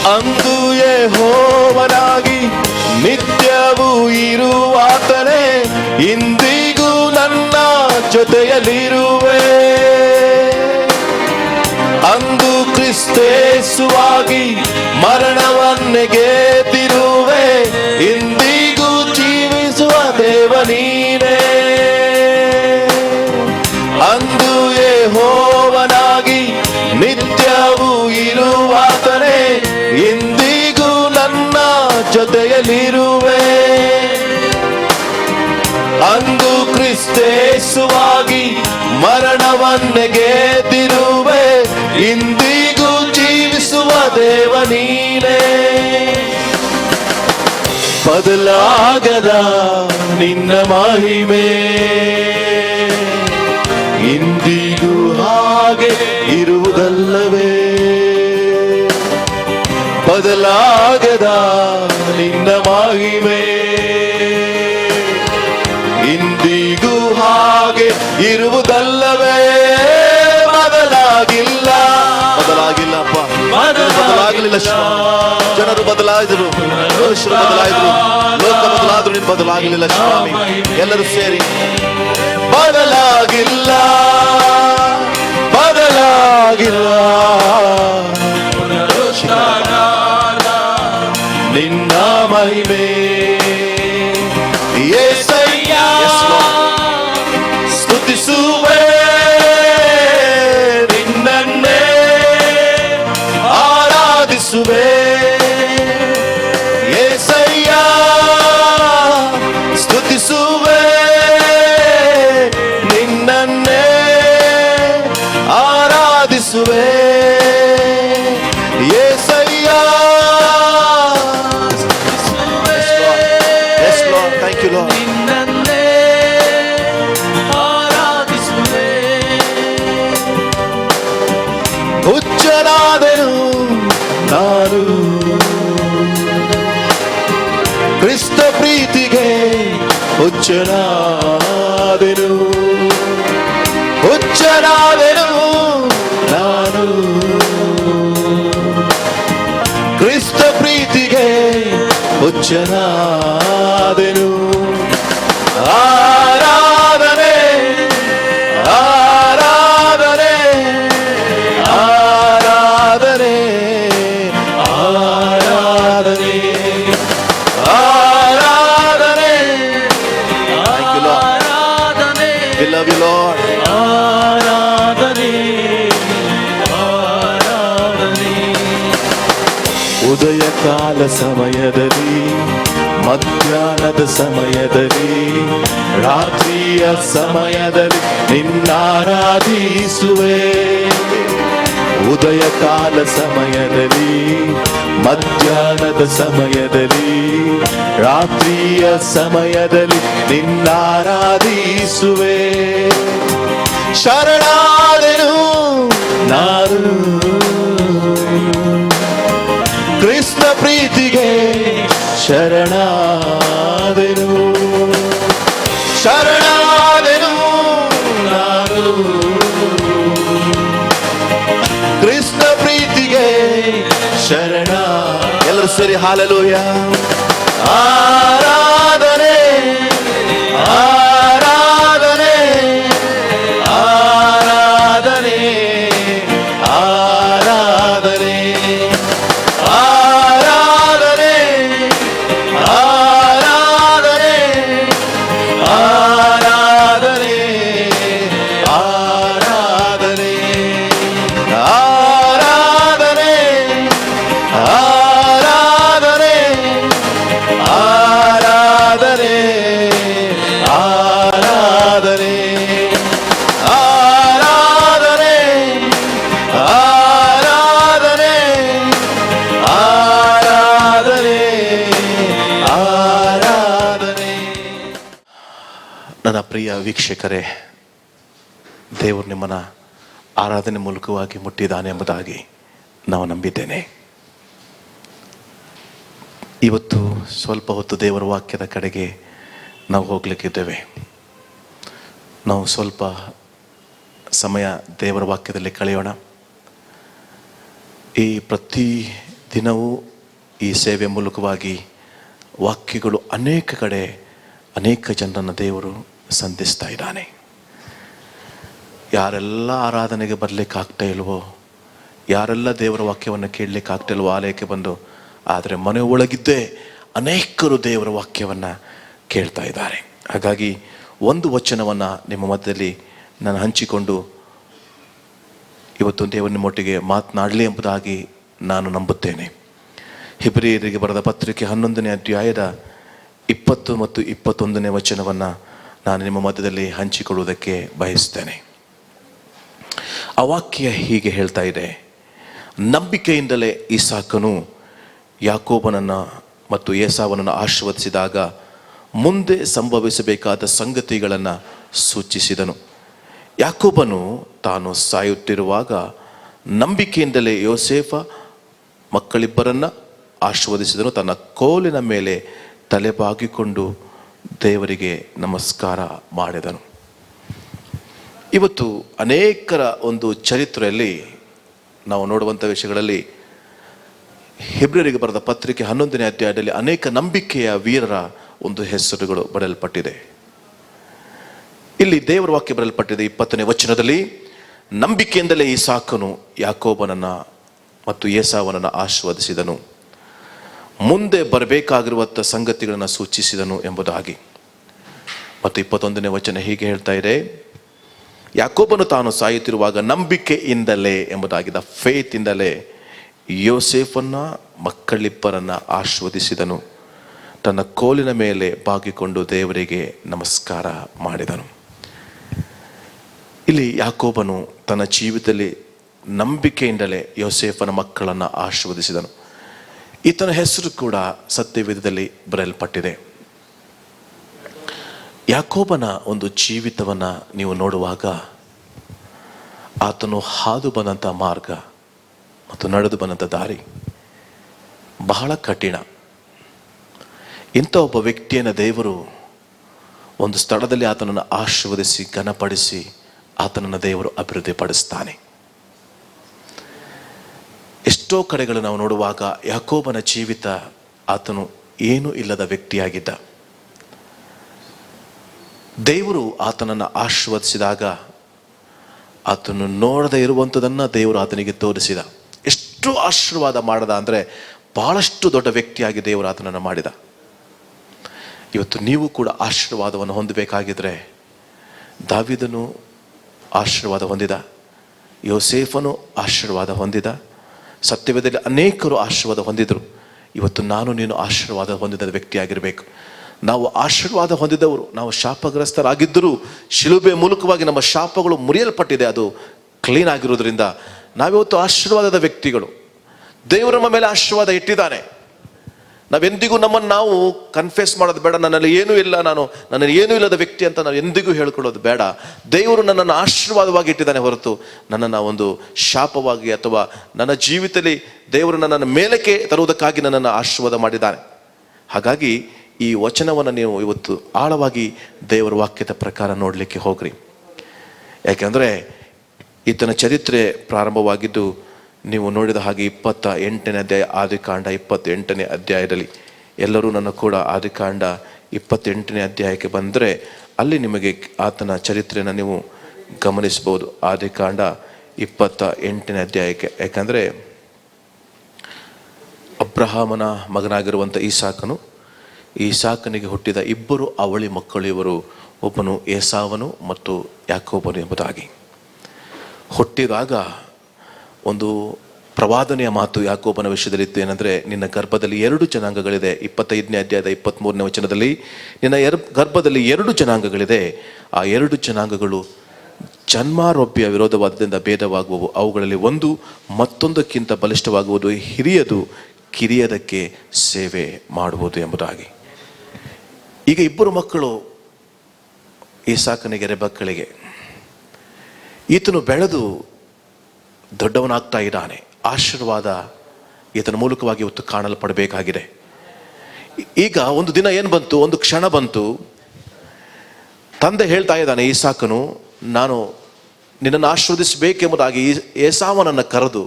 ಅಂದು ಯೆಹೋವನಾಗಿ ನಿತ್ಯವೂ ಇರುವಾತನೇ ಇಂದಿಗೂ ನನ್ನ ಜೊತೆಯಲ್ಲಿರುವೆ. ಅಂದು ಕ್ರಿಸ್ತೇಸುವಾಗಿ ಮರಣವನ್ನೇ ಗೆದ್ದಿರುವೆ. ಇಂದಿಗೂ ಜೀವಿಸುವ ದೇವ ನೀನೇ. ಅಂದು ಯೆಹೋವನಾಗಿ ನಿತ್ಯವೂ ಇರುವಾತನೇ. ಇಂದಿಗೂ ನನ್ನ ಜೊತೆಯಲ್ಲಿರುವೆ. ಅಂದು ಕ್ರಿಸ್ತೇಸುವಾಗಿ ಮರಣವನ್ನೇ ಗೆದ್ದಿರುವೆ. ಇಂದಿಗೂ ಜೀವಿಸುವ ದೇವ ನೀನೇ. ಬದಲಾಗದ ನಿನ್ನ ಮಹಿಮೆ ಇಂದಿಗೂ ಹಾಗೆ ಇರುವುದಲ್ಲವೇ. ಬದಲಾಗದ ನಿನ್ನ ಮಹಿಮೆ ಇಂದಿಗೂ ಹಾಗೆ ಇರುವುದಲ್ಲವೇ. ಬದಲಾಗಿಲ್ಲ, ಬದಲಾಗಿಲ್ಲಪ್ಪ, ಬದಲಾಗಲಿಲ್ಲ. ಜನರು ಬದಲಾಯಿದ್ರು, ಮನುಷ್ಯರು ಬದಲಾಯಿದ್ರು, ಲೋಕ ಬದಲಾದ್ರು, ನೀನು ಬದಲಾಗಲಿಲ್ಲ ಸ್ವಾಮಿ. ಎಲ್ಲರೂ ಸೇರಿ ಬದಲಾಗಿಲ್ಲ, ಬದಲಾಗಿಲ್ಲ. ನಿನ್ನ ಮಹಿಮೆ ಯೇಸಯ್ಯ. ಸ್ತುತಿಸುವೆ ನಿನ್ನನ್ನೇ, ಆರಾಧಿಸುವೆ ಯೇಸಯ್ಯ. ಸ್ತುತಿಸುವೆ ನಿನ್ನನ್ನೇ, ಆರಾಧಿಸುವೆ ಯೇಸಯ್ಯ. Yes Lord, thank you Lord. ನಿನ್ನನ್ನೇ ಆರಾಧಿಸುವೆ. ಹುಚ್ಚನಾದೆನು ನಾನು ಕ್ರಿಸ್ತ ಪ್ರೀತಿಗೆ, ಹುಚ್ಚನಾದೆನು, ಹುಚ್ಚನಾದೆನು ನಾನು ಕ್ರಿಸ್ತ ಪ್ರೀತಿಗೆ, ಹುಚ್ಚನಾದೆನು. ಆರಾಧನೆ, ಆರಾಧನೆ, ಆರಾಧನೆ, ಆರಾಧನೆ, ಆರಾಧನೆ. Thank you Lord. We love you Lord. ಆರಾಧನೆ, ಆರಾಧನೆ. ಉದಯ ಕಾಲ ಸಮಯದಲ್ಲಿ, ಮಧ್ಯಾಹ್ನದ ಸಮಯದಲ್ಲಿ, ರಾತ್ರಿಯ ಸಮಯದಲ್ಲಿ ನಿನ್ನಾರಾಧಿಸುವೆ. ಉದಯ ಕಾಲ ಸಮಯದಲ್ಲಿ, ಮಧ್ಯಾಹ್ನದ ಸಮಯದಲ್ಲಿ, ರಾತ್ರಿಯ ಸಮಯದಲ್ಲಿ ನಿನ್ನಾರಾಧಿಸುವೆ. ಶರಣಾದೆನು ನಾನು ಕ್ರಿಸ್ತ ಪ್ರೀತಿಗೆ, ಶರಣಾದೆನು, ಶರಣಾದೆನು ನಾನು ಕ್ರಿಸ್ತ ಪ್ರೀತಿಗೆ, ಶರಣ. ಎಲ್ಲರೂ ಸೇರಿ ಹಾಲೆಲೂಯ. ಆರಾಧನೆ, ಆರಾಧನೆ, ಆರಾಧನೆ, ಆರಾಧನೆ, ಆರಾಧನೆ, ಆರಾಧನೆ, ಆರಾಧನೆ, ಆರಾಧನೆ, ಆರಾಧನೆ, ಆರಾಧನೆ, ಆರಾಧನೆ, ಆರಾಧನೆ, ಆರಾಧನೆ, ಆರಾಧನೆ, ಆರಾಧನೆ, ಆರಾಧನೆ. ನನ್ನ ಪ್ರಿಯ ವೀಕ್ಷಕರೇ, ದೇವರು ನಿಮ್ಮನ್ನ ಆರಾಧನೆ ಮೂಲಕವಾಗಿ ಮುಟ್ಟಿದ್ದಾನೆ ಎಂಬುದಾಗಿ ನಾವು ನಂಬಿದ್ದೇನೆ. ಇವತ್ತು ಸ್ವಲ್ಪ ಹೊತ್ತು ದೇವರ ವಾಕ್ಯದ ಕಡೆಗೆ ನಾವು ಹೋಗ್ಲಿಕ್ಕಿದ್ದೇವೆ. ನಾವು ಸ್ವಲ್ಪ ಸಮಯ ದೇವರ ವಾಕ್ಯದಲ್ಲಿ ಕಳೆಯೋಣ. ಈ ಪ್ರತಿ ದಿನವೂ ಈ ಸೇವೆ ಮೂಲಕವಾಗಿ ವಾಕ್ಯಗಳು ಅನೇಕ ಕಡೆ ಅನೇಕ ಜನರನ್ನು ದೇವರು ಸಂಧಿಸ್ತಾ ಇದ್ದಾನೆ. ಯಾರೆಲ್ಲ ಆರಾಧನೆಗೆ ಬರಲಿಕ್ಕೆ ಆಗ್ತಾ ಇಲ್ವೋ, ಯಾರೆಲ್ಲ ದೇವರ ವಾಕ್ಯವನ್ನು ಕೇಳಲಿಕ್ಕೆ ಆಗ್ತಾ ಇಲ್ವೋ ಆಲಯಕ್ಕೆ ಬಂದು, ಆದರೆ ಮನೆ ಒಳಗಿದ್ದೇ ಅನೇಕರು ದೇವರ ವಾಕ್ಯವನ್ನು ಕೇಳ್ತಾ ಇದ್ದಾರೆ. ಹಾಗಾಗಿ ಒಂದು ವಚನವನ್ನು ನಿಮ್ಮ ಮಧ್ಯದಲ್ಲಿ ನಾನು ಹಂಚಿಕೊಂಡು ಇವತ್ತು ದೇವರ ನಿಮ್ಮೊಟ್ಟಿಗೆ ಮಾತನಾಡಲಿ ಎಂಬುದಾಗಿ ನಾನು ನಂಬುತ್ತೇನೆ. ಹಿಬ್ರಿಯರಿಗೆ ಬರೆದ ಪತ್ರಿಕೆ 11ನೇ ಅಧ್ಯಾಯದ 20 ಮತ್ತು 21ನೇ ವಚನವನ್ನು ನಾನು ನಿಮ್ಮ ಮಧ್ಯದಲ್ಲಿ ಹಂಚಿಕೊಳ್ಳುವುದಕ್ಕೆ ಬಯಸ್ತೇನೆ. ಆ ವಾಕ್ಯ ಹೀಗೆ ಹೇಳ್ತಾ ಇದೆ: ನಂಬಿಕೆಯಿಂದಲೇ ಇಸಾಕನು ಯಾಕೋಬನನ್ನು ಮತ್ತು ಏಸಾವನನ್ನು ಆಶೀರ್ವದಿಸಿದಾಗ ಮುಂದೆ ಸಂಭವಿಸಬೇಕಾದ ಸಂಗತಿಗಳನ್ನು ಸೂಚಿಸಿದನು. ಯಾಕೋಬನು ತಾನು ಸಾಯುತ್ತಿರುವಾಗ ನಂಬಿಕೆಯಿಂದಲೇ ಯೋಸೇಫ ಮಕ್ಕಳಿಬ್ಬರನ್ನು ಆಶೀರ್ವದಿಸಿದನು. ತನ್ನ ಕೋಲಿನ ಮೇಲೆ ತಲೆಬಾಗಿಕೊಂಡು ದೇವರಿಗೆ ನಮಸ್ಕಾರ ಮಾಡಿದನು. ಇವತ್ತು ಅನೇಕರ ಒಂದು ಚರಿತ್ರೆಯಲ್ಲಿ ನಾವು ನೋಡುವಂಥ ವಿಷಯಗಳಲ್ಲಿ ಹಿಬ್ರಿಯರಿಗೆ ಬರೆದ ಪತ್ರಿಕೆ 11ನೇ ಅಧ್ಯಾಯದಲ್ಲಿ ಅನೇಕ ನಂಬಿಕೆಯ ವೀರರ ಒಂದು ಹೆಸರುಗಳು ಬರೆಯಲ್ಪಟ್ಟಿದೆ. ಇಲ್ಲಿ ದೇವರ ವಾಕ್ಯ ಬರೆಯಲ್ಪಟ್ಟಿದೆ 20ನೇ ವಚನದಲ್ಲಿ: ನಂಬಿಕೆಯಿಂದಲೇ ಇಸಾಕನು ಯಾಕೋಬನನ್ನು ಮತ್ತು ಏಸಾವನನ್ನು ಆಶೀರ್ವದಿಸಿದನು, ಮುಂದೆ ಬರಬೇಕಾಗಿರುವಂಥ ಸಂಗತಿಗಳನ್ನು ಸೂಚಿಸಿದನು ಎಂಬುದಾಗಿ. ಮತ್ತು 21ನೇ ವಚನ ಹೀಗೆ ಹೇಳ್ತಾ ಇದೆ: ಯಾಕೋಬನು ತಾನು ಸಾಯುತ್ತಿರುವಾಗ ನಂಬಿಕೆಯಿಂದಲೇ ಎಂಬುದಾಗಿ, ದ ಫೇತ್ ಇಂದಲೇ ಯೋಸೇಫನ್ನ ಮಕ್ಕಳಿಬ್ಬರನ್ನ ಆಶೀರ್ವದಿಸಿದನು, ತನ್ನ ಕೋಲಿನ ಮೇಲೆ ಬಾಗಿಕೊಂಡು ದೇವರಿಗೆ ನಮಸ್ಕಾರ ಮಾಡಿದನು. ಇಲ್ಲಿ ಯಾಕೋಬನು ತನ್ನ ಜೀವಿತದಲ್ಲಿ ನಂಬಿಕೆಯಿಂದಲೇ ಯೋಸೇಫನ ಮಕ್ಕಳನ್ನು ಆಶೀರ್ವದಿಸಿದನು. ಈತನ ಹೆಸರು ಕೂಡ ಸತ್ಯವೇದದಲ್ಲಿ ಬರೆಯಲ್ಪಟ್ಟಿದೆ. ಯಾಕೋಬನ ಒಂದು ಜೀವಿತವನ್ನು ನೀವು ನೋಡುವಾಗ ಆತನು ಹಾದು ಬಂದಂಥ ಮಾರ್ಗ ಮತ್ತು ನಡೆದು ಬಂದಂಥ ದಾರಿ ಬಹಳ ಕಠಿಣ. ಇಂಥ ಒಬ್ಬ ವ್ಯಕ್ತಿಯನ್ನು ದೇವರು ಒಂದು ಸ್ಥಳದಲ್ಲಿ ಆತನನ್ನು ಆಶೀರ್ವದಿಸಿ ಘನಪಡಿಸಿ ಆತನನ್ನು ದೇವರು ಅಭಿವೃದ್ಧಿಪಡಿಸ್ತಾನೆ. ಎಷ್ಟೋ ಕಡೆಗಳು ನಾವು ನೋಡುವಾಗ ಯಾಕೋಬನ ಜೀವಿತ, ಆತನು ಏನೂ ಇಲ್ಲದ ವ್ಯಕ್ತಿಯಾಗಿದ್ದ. ದೇವರು ಆತನನ್ನು ಆಶೀರ್ವದಿಸಿದಾಗ ಆತನು ನೋಡದೇ ಇರುವಂಥದ್ದನ್ನು ದೇವರು ಆತನಿಗೆ ತೋರಿಸಿದ. ಎಷ್ಟು ಆಶೀರ್ವಾದ ಮಾಡದ ಅಂದರೆ ಬಹಳಷ್ಟು ದೊಡ್ಡ ವ್ಯಕ್ತಿಯಾಗಿ ದೇವರು ಆತನನ್ನು ಮಾಡಿದ. ಇವತ್ತು ನೀವು ಕೂಡ ಆಶೀರ್ವಾದವನ್ನು ಹೊಂದಬೇಕಾಗಿದ್ರೆ, ದಾವೀದನು ಆಶೀರ್ವಾದ ಹೊಂದಿದ, ಯೋಸೇಫನು ಆಶೀರ್ವಾದ ಹೊಂದಿದ, ಸತ್ಯವೇದದಲ್ಲಿ ಅನೇಕರು ಆಶೀರ್ವಾದ ಹೊಂದಿದರು. ಇವತ್ತು ನಾನು ನೀನು ಆಶೀರ್ವಾದ ಹೊಂದಿದ ವ್ಯಕ್ತಿಯಾಗಿರಬೇಕು. ನಾವು ಆಶೀರ್ವಾದ ಹೊಂದಿದವರು, ನಾವು ಶಾಪಗ್ರಸ್ತರಾಗಿದ್ದರೂ ಶಿಲುಬೆ ಮೂಲಕವಾಗಿ ನಮ್ಮ ಶಾಪಗಳು ಮುರಿಯಲ್ಪಟ್ಟಿದೆ, ಅದು ಕ್ಲೀನ್ ಆಗಿರೋದ್ರಿಂದ ನಾವಿವತ್ತು ಆಶೀರ್ವಾದದ ವ್ಯಕ್ತಿಗಳು. ದೇವರು ನಮ್ಮ ಮೇಲೆ ಆಶೀರ್ವಾದ ಇಟ್ಟಿದ್ದಾನೆ. ನಾವೆಂದಿಗೂ ನಮ್ಮನ್ನು ನಾವು ಕನ್ಫೆಸ್ ಮಾಡೋದು ಬೇಡ, ನನ್ನಲ್ಲಿ ಏನೂ ಇಲ್ಲ, ನನ್ನಲ್ಲಿ ಏನೂ ಇಲ್ಲದ ವ್ಯಕ್ತಿ ಅಂತ ನಾವು ಎಂದಿಗೂ ಹೇಳ್ಕೊಳ್ಳೋದು ಬೇಡ. ದೇವರು ನನ್ನನ್ನು ಆಶೀರ್ವಾದವಾಗಿ ಇಟ್ಟಿದ್ದಾನೆ ಹೊರತು ನನ್ನನ್ನು ಒಂದು ಶಾಪವಾಗಿ ಅಥವಾ ನನ್ನ ಜೀವಿತದಲ್ಲಿ ದೇವರು ನನ್ನನ್ನು ಮೇಲಕ್ಕೆ ತರುವುದಕ್ಕಾಗಿ ನನ್ನನ್ನು ಆಶೀರ್ವಾದ ಮಾಡಿದ್ದಾನೆ. ಹಾಗಾಗಿ ಈ ವಚನವನ್ನು ನೀವು ಇವತ್ತು ಆಳವಾಗಿ ದೇವರ ವಾಕ್ಯದ ಪ್ರಕಾರ ನೋಡಲಿಕ್ಕೆ ಹೋಗ್ರಿ. ಯಾಕೆಂದರೆ ಈತನ ಚರಿತ್ರೆ ಪ್ರಾರಂಭವಾಗಿದ್ದು ನೀವು ನೋಡಿದ ಹಾಗೆ 28ನೇ ಅಧ್ಯಾಯ, ಆದಿಕಾಂಡ 28ನೇ ಅಧ್ಯಾಯದಲ್ಲಿ. ಎಲ್ಲರೂ ನನ್ನ ಕೂಡ ಆದಿಕಾಂಡ 28ನೇ ಅಧ್ಯಾಯಕ್ಕೆ ಬಂದರೆ ಅಲ್ಲಿ ನಿಮಗೆ ಆತನ ಚರಿತ್ರೆಯನ್ನು ನೀವು ಗಮನಿಸ್ಬೋದು. ಆದಿಕಾಂಡ 28ನೇ ಅಧ್ಯಾಯಕ್ಕೆ, ಯಾಕಂದರೆ ಅಬ್ರಹಾಮನ ಮಗನಾಗಿರುವಂಥ ಈಸಾಕನಿಗೆ ಹುಟ್ಟಿದ ಇಬ್ಬರು ಅವಳಿ ಮಕ್ಕಳು ಇವರು, ಒಬ್ಬನು ಏಸಾವನು ಮತ್ತು ಯಾಕೋಬನು ಎಂಬುದಾಗಿ. ಹುಟ್ಟಿದಾಗ ಒಂದು ಪ್ರವಾದನೆಯ ಮಾತು ಯಾಕೋಬನ ವಿಷಯದಲ್ಲಿತ್ತು. ಏನಂದರೆ, ನಿನ್ನ ಗರ್ಭದಲ್ಲಿ 2 ಜನಾಂಗಗಳಿದೆ. 25ನೇ ಅಧ್ಯಾಯದ 23ನೇ ವಚನದಲ್ಲಿ, ನಿನ್ನ ಗರ್ಭದಲ್ಲಿ 2 ಜನಾಂಗಗಳಿದೆ, ಆ 2 ಜನಾಂಗಗಳು ಜನ್ಮಾರೋಪ್ಯ ವಿರೋಧವಾದದಿಂದ ಭೇದವಾಗುವವು, ಅವುಗಳಲ್ಲಿ ಒಂದು ಮತ್ತೊಂದಕ್ಕಿಂತ ಬಲಿಷ್ಠವಾಗುವುದು, ಹಿರಿಯದು ಕಿರಿಯದಕ್ಕೆ ಸೇವೆ ಮಾಡುವುದು ಎಂಬುದಾಗಿ. ಈಗ ಇಬ್ಬರು ಮಕ್ಕಳು ಈಸಾಕನಿಗೆ, ರೆಬಕ್ಕಳಿಗೆ. ಈತನು ಬೆಳೆದು ದೊಡ್ಡವನಾಗ್ತಾ ಇದ್ದಾನೆ. ಆಶೀರ್ವಾದ ಈತನ ಮೂಲಕವಾಗಿ ಇವತ್ತು ಕಾಣಲ್ಪಡಬೇಕಾಗಿದೆ. ಈಗ ಒಂದು ದಿನ ಏನು ಬಂತು, ಒಂದು ಕ್ಷಣ ಬಂತು. ತಂದೆ ಹೇಳ್ತಾ ಇದ್ದಾನೆ ಈಸಾಕನು, ನಾನು ನಿನ್ನನ್ನು ಆಶೀರ್ವದಿಸಬೇಕೆಂಬುದಾಗಿ ಏಸಾವನನ್ನು ಕರೆದು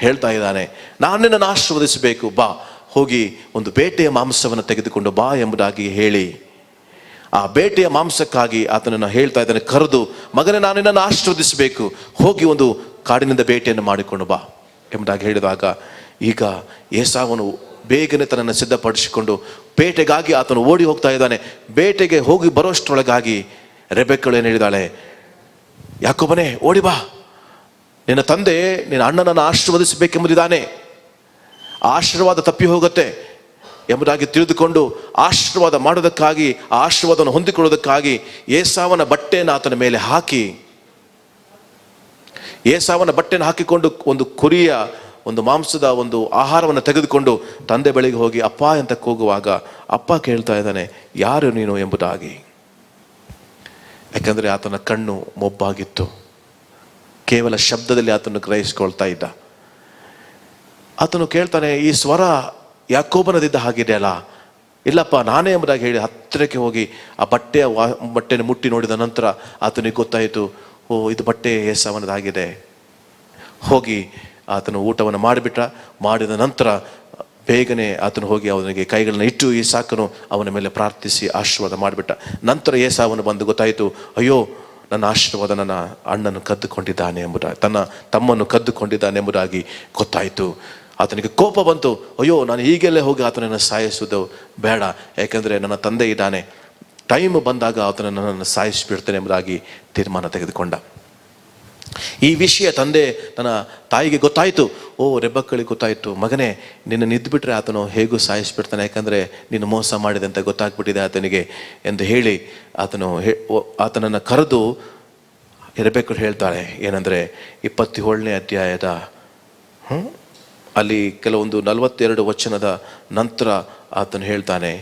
ಹೇಳ್ತಾ ಇದ್ದಾನೆ, ನಾನು ನಿನ್ನನ್ನು ಆಶೀರ್ವದಿಸಬೇಕು, ಬಾ, ಹೋಗಿ ಒಂದು ಬೇಟೆಯ ಮಾಂಸವನ್ನು ತೆಗೆದುಕೊಂಡು ಬಾ ಎಂಬುದಾಗಿ ಹೇಳಿ ಆ ಬೇಟೆಯ ಮಾಂಸಕ್ಕಾಗಿ ಆತನನ್ನು ಹೇಳ್ತಾ ಇದ್ದಾನೆ, ಕರೆದು, ಮಗನೇ ನಾನು ನಿನ್ನನ್ನು ಆಶೀರ್ವದಿಸಬೇಕು, ಹೋಗಿ ಒಂದು ಕಾಡಿನಿಂದ ಬೇಟೆಯನ್ನು ಮಾಡಿಕೊಂಡು ಬಾ ಎಂಬುದಾಗಿ ಹೇಳಿದಾಗ, ಈಗ ಏಸಾವನು ಬೇಗನೆ ತನ್ನನ್ನು ಸಿದ್ಧಪಡಿಸಿಕೊಂಡು ಬೇಟೆಗಾಗಿ ಆತನು ಓಡಿ ಹೋಗ್ತಾ ಇದ್ದಾನೆ. ಬೇಟೆಗೆ ಹೋಗಿ ಬರೋಷ್ಟರೊಳಗಾಗಿ ರೆಬೆಕ್ಕಳು ಏನು ಹೇಳಿದಾಳೆ, ಯಾಕೋಬನೇ ಓಡಿ ಬಾ, ನಿನ್ನ ತಂದೆ ನಿನ್ನ ಅಣ್ಣನನ್ನು ಆಶೀರ್ವದಿಸಬೇಕೆಂಬುದಿದ್ದಾನೆ, ಆಶೀರ್ವಾದ ತಪ್ಪಿ ಹೋಗುತ್ತೆ ಎಂಬುದಾಗಿ ತಿಳಿದುಕೊಂಡು ಆಶೀರ್ವಾದ ಮಾಡೋದಕ್ಕಾಗಿ, ಆ ಆಶೀರ್ವಾದವನ್ನು ಹೊಂದಿಕೊಳ್ಳೋದಕ್ಕಾಗಿ ಏಸಾವನ ಬಟ್ಟೆಯನ್ನು ಆತನ ಮೇಲೆ ಹಾಕಿ, ಏಸಾವನ ಬಟ್ಟೆಯನ್ನು ಹಾಕಿಕೊಂಡು ಒಂದು ಕುರಿಯ ಒಂದು ಮಾಂಸದ ಒಂದು ಆಹಾರವನ್ನು ತೆಗೆದುಕೊಂಡು ತಂದೆ ಬಳಿಗೆ ಹೋಗಿ ಅಪ್ಪ ಅಂತ ಕೂಗುವಾಗ ಅಪ್ಪ ಕೇಳ್ತಾ ಇದ್ದಾನೆ, ಯಾರು ನೀನು ಎಂಬುದಾಗಿ. ಯಾಕಂದರೆ ಆತನ ಕಣ್ಣು ಮೊಬ್ಬಾಗಿತ್ತು, ಕೇವಲ ಶಬ್ದದಲ್ಲಿ ಆತನು ಗ್ರಹಿಸ್ಕೊಳ್ತಾ ಇದ್ದ. ಆತನು ಕೇಳ್ತಾನೆ, ಈ ಸ್ವರ ಯಾಕೋಬನದಿದ್ದ ಹಾಗಿದೆ ಅಲ್ಲ? ಇಲ್ಲಪ್ಪ ನಾನೇ ಎಂಬುದಾಗಿ ಹೇಳಿ ಹತ್ತಿರಕ್ಕೆ ಹೋಗಿ ಆ ಬಟ್ಟೆಯನ್ನು ಮುಟ್ಟಿ ನೋಡಿದ ನಂತರ ಆತನಿಗೆ ಗೊತ್ತಾಯಿತು, ಓ ಇದು ಬಟ್ಟೆ ಏಸಾವನದಾಗಿದೆ. ಹೋಗಿ ಆತನು ಊಟವನ್ನು ಮಾಡಿದ ನಂತರ ಬೇಗನೆ ಆತನು ಹೋಗಿ ಅವನಿಗೆ ಕೈಗಳನ್ನ ಇಟ್ಟು ಇಸಾಕನು ಅವನ ಮೇಲೆ ಪ್ರಾರ್ಥಿಸಿ ಆಶೀರ್ವಾದ ಮಾಡಿಬಿಟ್ಟ. ನಂತರ ಏಸಾವನು ಬಂದು ಗೊತ್ತಾಯಿತು, ಅಯ್ಯೋ ನನ್ನ ಆಶೀರ್ವಾದ ನನ್ನ ಅಣ್ಣನು ಕದ್ದುಕೊಂಡಿದ್ದಾನೆ ಎಂಬುದಾಗಿ, ತನ್ನ ತಮ್ಮನ್ನು ಕದ್ದುಕೊಂಡಿದ್ದಾನೆ ಎಂಬುದಾಗಿ ಗೊತ್ತಾಯಿತು. ಆತನಿಗೆ ಕೋಪ ಬಂತು, ಅಯ್ಯೋ ನಾನು ಈಗೆಲ್ಲೇ ಹೋಗಿ ಆತನನ್ನು ಸಾಯಿಸುವುದು ಬೇಡ, ಯಾಕೆಂದರೆ ನನ್ನ ತಂದೆ ಇದ್ದಾನೆ, ಟೈಮ್ ಬಂದಾಗ ಆತನನ್ನು ನನ್ನನ್ನು ಸಾಯಿಸಿಬಿಡ್ತೇನೆ ಎಂಬುದಾಗಿ ತೀರ್ಮಾನ ತೆಗೆದುಕೊಂಡ. ಈ ವಿಷಯ ತಂದೆ ತನ್ನ ತಾಯಿಗೆ ಗೊತ್ತಾಯಿತು. ಓ ರೆಬೆಕ್ಕಳಿಗೆ ಗೊತ್ತಾಯಿತು, ಮಗನೇ ನಿನ್ನ ನಿದ್ದುಬಿಟ್ರೆ ಆತನು ಹೇಗೂ ಸಾಯಿಸಿಬಿಡ್ತಾನೆ, ಯಾಕಂದರೆ ನೀನು ಮೋಸ ಮಾಡಿದೆ ಅಂತ ಗೊತ್ತಾಗ್ಬಿಟ್ಟಿದೆ ಆತನಿಗೆ ಎಂದು ಹೇಳಿ ಆತನನ್ನು ಕರೆದು ರೆಬೆಕ್ಕಳು ಹೇಳ್ತಾಳೆ ಏನಂದರೆ 27ನೇ ಅಧ್ಯಾಯದ ಅಲ್ಲಿ ಕೆಲವೊಂದು 42 ವಚನದ ನಂತರ ಆತನು ಹೇಳ್ತಾನೆ,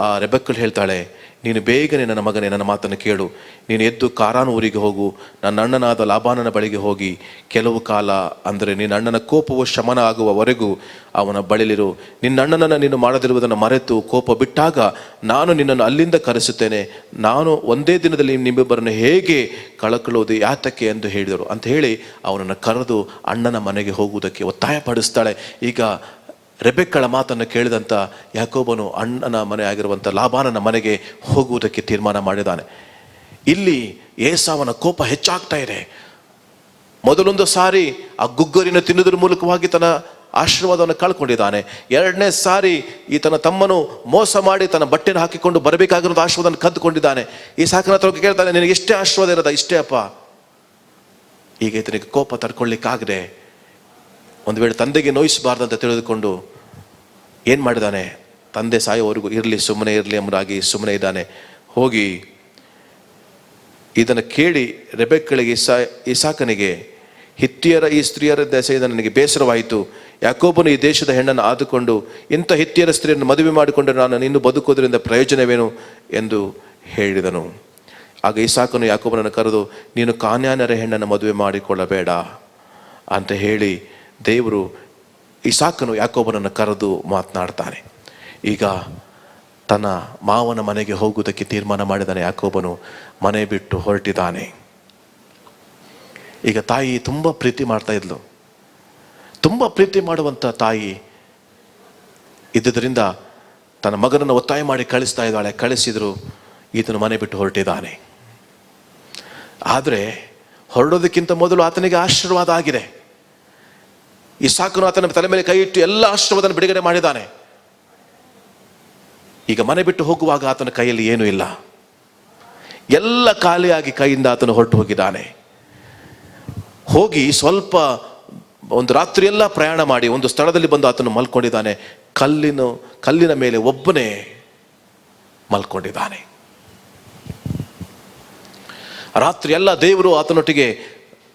ಆ ರೆಬೆಕ್ಕಳು ಹೇಳ್ತಾಳೆ, ನೀನು ಬೇಗನೆ ನನ್ನ ಮಗನೇ ನನ್ನ ಮಾತನ್ನು ಕೇಳು, ನೀನು ಎದ್ದು ಕಾರಾನ್ ಊರಿಗೆ ಹೋಗು, ನನ್ನ ಅಣ್ಣನಾದ ಲಾಬಾನನ ಬಳಿಗೆ ಹೋಗಿ ಕೆಲವು ಕಾಲ, ಅಂದರೆ ನಿನ್ನ ಅಣ್ಣನ ಕೋಪವು ಶಮನ ಆಗುವವರೆಗೂ ಅವನ ಬಳಿಲಿರು. ನಿನ್ನ ಅಣ್ಣನನ್ನು ನೀನು ಮಾಡದಿರುವುದನ್ನು ಮರೆತು ಕೋಪ ಬಿಟ್ಟಾಗ ನಾನು ನಿನ್ನನ್ನು ಅಲ್ಲಿಂದ ಕರೆಸುತ್ತೇನೆ. ನಾನು ಒಂದೇ ದಿನದಲ್ಲಿ ನಿಮ್ಮಿಬ್ಬರನ್ನು ಹೇಗೆ ಕಳಕೊಳ್ಳುವುದು ಯಾತಕ್ಕೆ ಎಂದು ಹೇಳಿದರು ಅಂತ ಹೇಳಿ ಅವನನ್ನು ಕರೆದು ಅಣ್ಣನ ಮನೆಗೆ ಹೋಗುವುದಕ್ಕೆ ಒತ್ತಾಯಪಡಿಸ್ತಾಳೆ. ಈಗ ರೆಬೆಕ್ಕಳ ಮಾತನ್ನು ಕೇಳಿದಂಥ ಯಾಕೋಬನು ಅಣ್ಣನ ಮನೆ ಆಗಿರುವಂಥ ಲಾಬಾನನ ಮನೆಗೆ ಹೋಗುವುದಕ್ಕೆ ತೀರ್ಮಾನ ಮಾಡಿದ್ದಾನೆ. ಇಲ್ಲಿ ಏಸಾವನ ಕೋಪ ಹೆಚ್ಚಾಗ್ತಾ ಇದೆ. ಮೊದಲೊಂದು ಸಾರಿ ಆ ಗುಗ್ಗರಿನ ತಿನ್ನುವುದರ ಮೂಲಕವಾಗಿ ತನ್ನ ಆಶೀರ್ವಾದವನ್ನು ಕಳ್ಕೊಂಡಿದ್ದಾನೆ. 2ನೇ ಸಾರಿ ಈ ತನ್ನ ತಮ್ಮನು ಮೋಸ ಮಾಡಿ ತನ್ನ ಬಟ್ಟೆಯನ್ನು ಹಾಕಿಕೊಂಡು ಬರಬೇಕಾಗಿರೋದು ಆಶೀರ್ವಾದವನ್ನು ಕದ್ದುಕೊಂಡಿದ್ದಾನೆ. ಈ ಸಾಕನ ಹತ್ರ ಕೇಳ್ತಾನೆ, ನಿನಗೆ ಇಷ್ಟೇ ಆಶೀರ್ವಾದ ಇರೋದ? ಇಷ್ಟೇ ಅಪ್ಪ. ಈಗ ಈತನಿಗೆ ಕೋಪ ತಡ್ಕೊಳ್ಳಿಕ್ಕಾಗದೆ, ಒಂದು ವೇಳೆ ತಂದೆಗೆ ನೋಯಿಸಬಾರ್ದಂತ ತಿಳಿದುಕೊಂಡು ಏನು ಮಾಡಿದ್ದಾನೆ, ತಂದೆ ಸಾಯೋವರೆಗೂ ಸುಮ್ಮನೆ ಇರಲಿ ಎಂಬುದಾಗಿ ಸುಮ್ಮನೆ ಇದ್ದಾನೆ. ಹೋಗಿ ಇದನ್ನು ಕೇಳಿ ರೆಬೆಕ್ಕಳಿಗೆ ಇಸಾಕನಿಗೆ, ಹಿತ್ತಿಯರ ಈ ಸ್ತ್ರೀಯರ ದೆಸೆಯಿಂದ ನನಗೆ ಬೇಸರವಾಯಿತು, ಯಾಕೋಬನು ಈ ದೇಶದ ಹೆಣ್ಣನ್ನು ಆದುಕೊಂಡು ಇಂಥ ಹಿತ್ತಿಯರ ಸ್ತ್ರೀಯನ್ನು ಮದುವೆ ಮಾಡಿಕೊಂಡರೆ ನಾನು ಇನ್ನು ಬದುಕೋದ್ರಿಂದ ಪ್ರಯೋಜನವೇನು ಎಂದು ಹೇಳಿದನು. ಆಗ ಇಸಾಕನು ಯಾಕೋಬನನ್ನು ಕರೆದು, ನೀನು ಕಾನಾನ್ಯರ ಹೆಣ್ಣನ್ನು ಮದುವೆ ಮಾಡಿಕೊಳ್ಳಬೇಡ ಅಂತ ಹೇಳಿ ದೇವರು ಇಸಾಕನು ಯಾಕೋಬನನ್ನು ಕರೆದು ಮಾತನಾಡ್ತಾನೆ. ಈಗ ತನ್ನ ಮಾವನ ಮನೆಗೆ ಹೋಗುವುದಕ್ಕೆ ತೀರ್ಮಾನ ಮಾಡಿದಾನೆ. ಯಾಕೋಬನು ಮನೆ ಬಿಟ್ಟು ಹೊರಟಿದ್ದಾನೆ. ಈಗ ತಾಯಿ ತುಂಬ ಪ್ರೀತಿ ಮಾಡ್ತಾ ಇದ್ಲು. ತುಂಬ ಪ್ರೀತಿ ಮಾಡುವಂಥ ತಾಯಿ ಇದ್ದುದರಿಂದ ತನ್ನ ಮಗನನ್ನು ಒತ್ತಾಯ ಮಾಡಿ ಕಳಿಸ್ತಾ ಇದ್ದಾಳೆ. ಕಳಿಸಿದ್ರು, ಈತನು ಮನೆ ಬಿಟ್ಟು ಹೊರಟಿದ್ದಾನೆ. ಆದರೆ ಹೊರಡೋದಕ್ಕಿಂತ ಮೊದಲು ಆತನಿಗೆ ಆಶೀರ್ವಾದ ಆಗಿದೆ. ಇಸಾಕನು ಆತನ ತಲೆ ಮೇಲೆ ಕೈ ಇಟ್ಟು ಎಲ್ಲ ಆಶೀರ್ವಾದನ ಬಿಡುಗಡೆ ಮಾಡಿದ್ದಾನೆ. ಈಗ ಮನೆ ಬಿಟ್ಟು ಹೋಗುವಾಗ ಆತನ ಕೈಯಲ್ಲಿ ಏನೂ ಇಲ್ಲ, ಎಲ್ಲ ಖಾಲಿಯಾಗಿ ಕೈಯಿಂದ ಆತನು ಹೊರಟು ಹೋಗಿದ್ದಾನೆ. ಹೋಗಿ ಸ್ವಲ್ಪ ಒಂದು ರಾತ್ರಿಯೆಲ್ಲ ಪ್ರಯಾಣ ಮಾಡಿ ಒಂದು ಸ್ಥಳದಲ್ಲಿ ಬಂದು ಆತನು ಮಲ್ಕೊಂಡಿದ್ದಾನೆ. ಕಲ್ಲಿನ ಮೇಲೆ ಒಬ್ಬನೇ ಮಲ್ಕೊಂಡಿದ್ದಾನೆ. ರಾತ್ರಿ ಎಲ್ಲ ದೇವರು ಆತನೊಟ್ಟಿಗೆ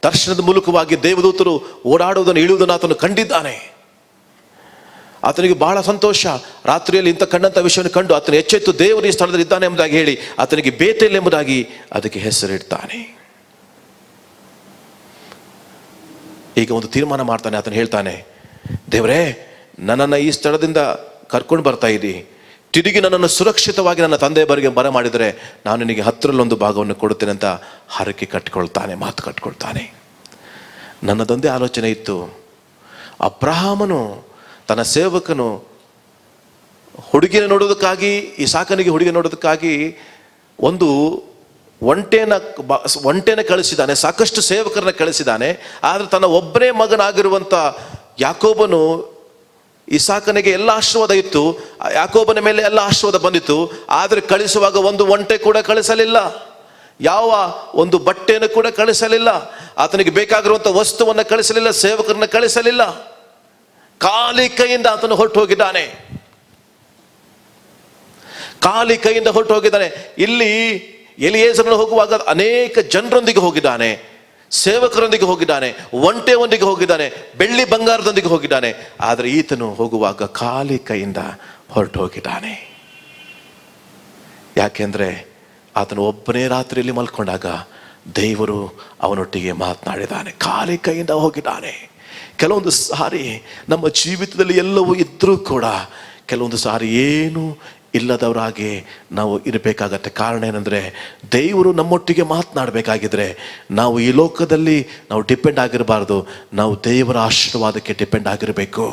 ದರ್ಶನದ ಮೂಲಕವಾಗಿ ದೇವದೂತರು ಓಡಾಡುವುದನ್ನು ಇಳುವುದನ್ನು ಆತನು ಕಂಡಿದ್ದಾನೆ. ಆತನಿಗೆ ಬಹಳ ಸಂತೋಷ. ರಾತ್ರಿಯಲ್ಲಿ ಇಂಥ ಕಂಡಂಥ ವಿಷಯವನ್ನು ಕಂಡು ಆತನು ಎಚ್ಚೆತ್ತು ದೇವರು ಈ ಸ್ಥಳದಲ್ಲಿ ಇದ್ದಾನೆ ಎಂಬುದಾಗಿ ಹೇಳಿ ಆತನಿಗೆ ಬೇತೇಲ್ ಎಂಬುದಾಗಿ ಅದಕ್ಕೆ ಹೆಸರಿಡ್ತಾನೆ. ಈಗ ಒಂದು ತೀರ್ಮಾನ ಮಾಡ್ತಾನೆ. ಆತನು ಹೇಳ್ತಾನೆ, ದೇವರೇ, ನನ್ನನ್ನು ಈ ಸ್ಥಳದಿಂದ ಕರ್ಕೊಂಡು ಬರ್ತಾ ಇದ್ದಿ, ತಿರುಗಿ ನನ್ನನ್ನು ಸುರಕ್ಷಿತವಾಗಿ ನನ್ನ ತಂದೆ ಬರ ಮಾಡಿದರೆ ನಾನು ನಿನಗೆ 10ರಲ್ಲಿ 1 ಭಾಗವನ್ನು ಕೊಡುತ್ತೇನೆ ಅಂತ ಹರಕೆ ಕಟ್ಕೊಳ್ತಾನೆ, ಮಾತು ಕಟ್ಕೊಳ್ತಾನೆ. ನನ್ನದೊಂದೇ ಆಲೋಚನೆ ಇತ್ತು, ಅಬ್ರಹಾಮನು ತನ್ನ ಸೇವಕನು ಹುಡುಗಿನ ನೋಡೋದಕ್ಕಾಗಿ, ಇಸಾಕನಿಗೆ ಹುಡುಗಿ ನೋಡೋದಕ್ಕಾಗಿ ಒಂದು ಒಂಟೆನ ಕಳಿಸಿದ್ದಾನೆ, ಸಾಕಷ್ಟು ಸೇವಕರನ್ನ ಕಳಿಸಿದ್ದಾನೆ. ಆದರೆ ತನ್ನ ಒಬ್ಬನೇ ಮಗನಾಗಿರುವಂಥ ಯಾಕೋಬನು, ಇಸಾಕನಿಗೆ ಎಲ್ಲ ಆಶೀರ್ವಾದ ಇತ್ತು, ಯಾಕೋಬನ ಮೇಲೆ ಎಲ್ಲ ಆಶೀರ್ವಾದ ಬಂದಿತ್ತು. ಆದರೆ ಕಳಿಸುವಾಗ ಒಂದು ಒಂಟೆ ಕೂಡ ಕಳಿಸಲಿಲ್ಲ, ಯಾವ ಒಂದು ಬಟ್ಟೆಯನ್ನು ಕೂಡ ಕಳಿಸಲಿಲ್ಲ, ಆತನಿಗೆ ಬೇಕಾಗಿರುವಂಥ ವಸ್ತುವನ್ನು ಕಳಿಸಲಿಲ್ಲ, ಸೇವಕರನ್ನ ಕಳಿಸಲಿಲ್ಲ. ಖಾಲಿ ಕೈಯಿಂದ ಆತನು ಹೊರಟು ಹೋಗಿದ್ದಾನೆ, ಖಾಲಿ ಕೈಯಿಂದ ಹೊರಟು ಹೋಗಿದ್ದಾನೆ. ಇಲ್ಲಿ ಎಲಿಯೇಜರನು ಹೋಗುವಾಗ ಅನೇಕ ಜನರೊಂದಿಗೆ ಹೋಗಿದ್ದಾನೆ, ಸೇವಕರೊಂದಿಗೆ ಹೋಗಿದ್ದಾನೆ, ಒಂಟೆಯೊಂದಿಗೆ ಹೋಗಿದ್ದಾನೆ, ಬೆಳ್ಳಿ ಬಂಗಾರದೊಂದಿಗೆ ಹೋಗಿದ್ದಾನೆ. ಆದರೆ ಈತನು ಹೋಗುವಾಗ ಖಾಲಿ ಕೈಯಿಂದ ಹೊರಟು ಹೋಗಿದ್ದಾನೆ. ಯಾಕೆಂದ್ರೆ ಆತನು ಒಬ್ಬನೇ ರಾತ್ರಿಯಲ್ಲಿ ಮಲ್ಕೊಂಡಾಗ ದೇವರು ಅವನೊಟ್ಟಿಗೆ ಮಾತನಾಡಿದ್ದಾನೆ. ಖಾಲಿ ಕೈಯಿಂದ ಹೋಗಿದ್ದಾನೆ. ಕೆಲವೊಂದು ಸಾರಿ ನಮ್ಮ ಜೀವಿತದಲ್ಲಿ ಎಲ್ಲವೂ ಇದ್ರೂ ಕೂಡ ಕೆಲವೊಂದು ಸಾರಿ ಏನು ಇಲ್ಲದವರಾಗಿ ನಾವು ಇರಬೇಕಾಗತ್ತೆ. ಕಾರಣ ಏನಂದರೆ, ದೇವರು ನಮ್ಮೊಟ್ಟಿಗೆ ಮಾತನಾಡಬೇಕಾಗಿದ್ರೆ ನಾವು ಈ ಲೋಕದಲ್ಲಿ ನಾವು ಡಿಪೆಂಡ್ ಆಗಿರಬಾರ್ದು, ನಾವು ದೇವರ ಆಶೀರ್ವಾದಕ್ಕೆ ಡಿಪೆಂಡ್ ಆಗಿರಬೇಕು.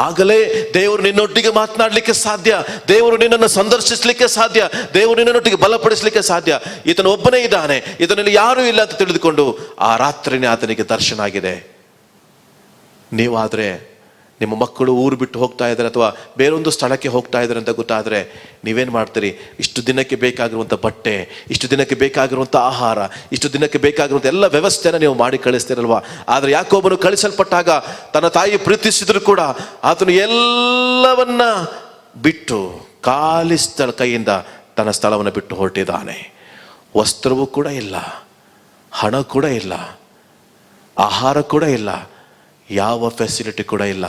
ಆಗಲೇ ದೇವರು ನಿನ್ನೊಟ್ಟಿಗೆ ಮಾತನಾಡಲಿಕ್ಕೆ ಸಾಧ್ಯ, ದೇವರು ನಿನ್ನನ್ನು ಸಂದರ್ಶಿಸಲಿಕ್ಕೆ ಸಾಧ್ಯ, ದೇವರು ನಿನ್ನೊಟ್ಟಿಗೆ ಬಲಪಡಿಸಲಿಕ್ಕೆ ಸಾಧ್ಯ. ಈತನು ಒಬ್ಬನೇ ಇದ್ದಾನೆ, ಇದರಲ್ಲಿ ಯಾರೂ ಇಲ್ಲ ಅಂತ ತಿಳಿದುಕೊಂಡು ಆ ರಾತ್ರಿನೇ ಆತನಿಗೆ ದರ್ಶನ ಆಗಿದೆ. ನೀವಾದರೆ ನಿಮ್ಮ ಮಕ್ಕಳು ಊರು ಬಿಟ್ಟು ಹೋಗ್ತಾ ಇದ್ದಾರೆ ಅಥವಾ ಬೇರೊಂದು ಸ್ಥಳಕ್ಕೆ ಹೋಗ್ತಾ ಇದ್ದಾರೆ ಅಂತ ಗೊತ್ತಾದರೆ ನೀವೇನು ಮಾಡ್ತೀರಿ? ಇಷ್ಟು ದಿನಕ್ಕೆ ಬೇಕಾಗಿರುವಂಥ ಬಟ್ಟೆ, ಇಷ್ಟು ದಿನಕ್ಕೆ ಬೇಕಾಗಿರುವಂಥ ಆಹಾರ, ಇಷ್ಟು ದಿನಕ್ಕೆ ಬೇಕಾಗಿರುವಂಥ ಎಲ್ಲ ವ್ಯವಸ್ಥೆನ ನೀವು ಮಾಡಿ ಕಳಿಸ್ತೀರಲ್ವಾ? ಆದರೆ ಯಾಕೋಬನು ಕಳಿಸಲ್ಪಟ್ಟಾಗ ತನ್ನ ತಾಯಿ ಪ್ರೀತಿಸಿದ್ರು ಕೂಡ ಆತನು ಎಲ್ಲವನ್ನ ಬಿಟ್ಟು ಖಾಲಿ ಕೈಯಿಂದ ತನ್ನ ಸ್ಥಳವನ್ನು ಬಿಟ್ಟು ಹೊರಟಿದ್ದಾನೆ. ವಸ್ತ್ರವೂ ಕೂಡ ಇಲ್ಲ, ಹಣ ಕೂಡ ಇಲ್ಲ, ಆಹಾರ ಕೂಡ ಇಲ್ಲ, ಯಾವ ಫೆಸಿಲಿಟಿ ಕೂಡ ಇಲ್ಲ.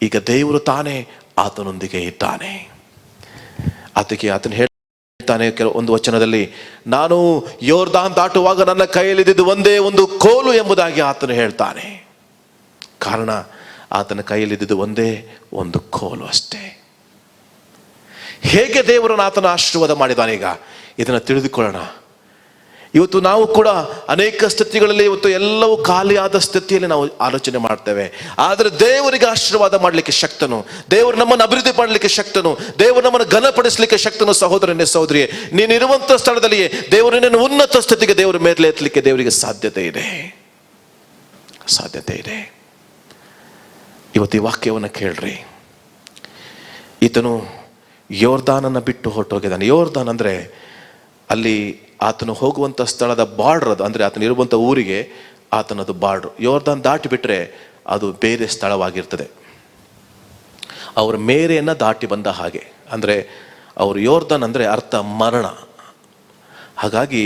ಈಗ ದೇವರು ತಾನೇ ಆತನೊಂದಿಗೆ ಇದ್ದಾನೆ. ಅದಕ್ಕೆ ಆತನು ಹೇಳ್ತಾನೆ ಒಂದು ವಚನದಲ್ಲಿ, ನಾನು ಯೋರ್ದಾನ್ ದಾಟುವಾಗ ನನ್ನ ಕೈಯಲ್ಲಿದ್ದು ಒಂದೇ ಒಂದು ಕೋಲು ಎಂಬುದಾಗಿ ಆತನು ಹೇಳ್ತಾನೆ. ಕಾರಣ ಆತನ ಕೈಯಲ್ಲಿದ್ದು ಒಂದೇ ಒಂದು ಕೋಲು ಅಷ್ಟೇ. ಹೇಗೆ ದೇವರನ್ನು ಆತನ ಆಶೀರ್ವಾದ ಮಾಡಿದ್ದಾನೆ ಈಗ ಇದನ್ನು ತಿಳಿದುಕೊಳ್ಳೋಣ. ಇವತ್ತು ನಾವು ಕೂಡ ಅನೇಕ ಸ್ಥಿತಿಗಳಲ್ಲಿ ಇವತ್ತು ಎಲ್ಲವೂ ಖಾಲಿಯಾದ ಸ್ಥಿತಿಯಲ್ಲಿ ನಾವು ಆಲೋಚನೆ ಮಾಡ್ತೇವೆ. ಆದರೆ ದೇವರಿಗೆ ಆಶೀರ್ವಾದ ಮಾಡಲಿಕ್ಕೆ ಶಕ್ತನು, ದೇವರು ನಮ್ಮನ್ನು ಅಭಿವೃದ್ಧಿ ಮಾಡಲಿಕ್ಕೆ ಶಕ್ತನು, ದೇವರು ನಮ್ಮನ್ನು ಘನಪಡಿಸಲಿಕ್ಕೆ ಶಕ್ತನು. ಸಹೋದರನೇ ಸಹೋದರಿಯೇ, ನೀನಿರುವಂಥ ಸ್ಥಳದಲ್ಲಿಯೇ ದೇವರು ನಿನ್ನನ್ನು ಉನ್ನತ ಸ್ಥಿತಿಗೆ ದೇವರು ಮೇಲೆ ಎತ್ತಲಿಕ್ಕೆ ದೇವರಿಗೆ ಸಾಧ್ಯತೆ ಇದೆ, ಸಾಧ್ಯತೆ ಇದೆ. ಇವತ್ತು ಈ ವಾಕ್ಯವನ್ನು ಕೇಳ್ರಿ. ಈತನು ಯೋರ್ದಾನನ್ನು ಬಿಟ್ಟು ಹೊರಟೋಗಿದ್ದಾನೆ. ಯೋರ್ದಾನ್ ಅಂದರೆ ಅಲ್ಲಿ ಆತನು ಹೋಗುವಂಥ ಸ್ಥಳದ ಬಾರ್ಡರ್, ಅದು ಅಂದರೆ ಆತನು ಇರುವಂಥ ಊರಿಗೆ ಆತನದು ಬಾರ್ಡ್ರು. ಯೋರ್ದಾನ್ ದಾಟಿ ಬಿಟ್ಟರೆ ಅದು ಬೇರೆ ಸ್ಥಳವಾಗಿರ್ತದೆ. ಅವರ ಮೇರೆಯನ್ನು ದಾಟಿ ಬಂದ ಹಾಗೆ, ಅಂದರೆ ಅವರು ಯೋರ್ದಾನ್ ಅಂದರೆ ಅರ್ಥ ಮರಣ. ಹಾಗಾಗಿ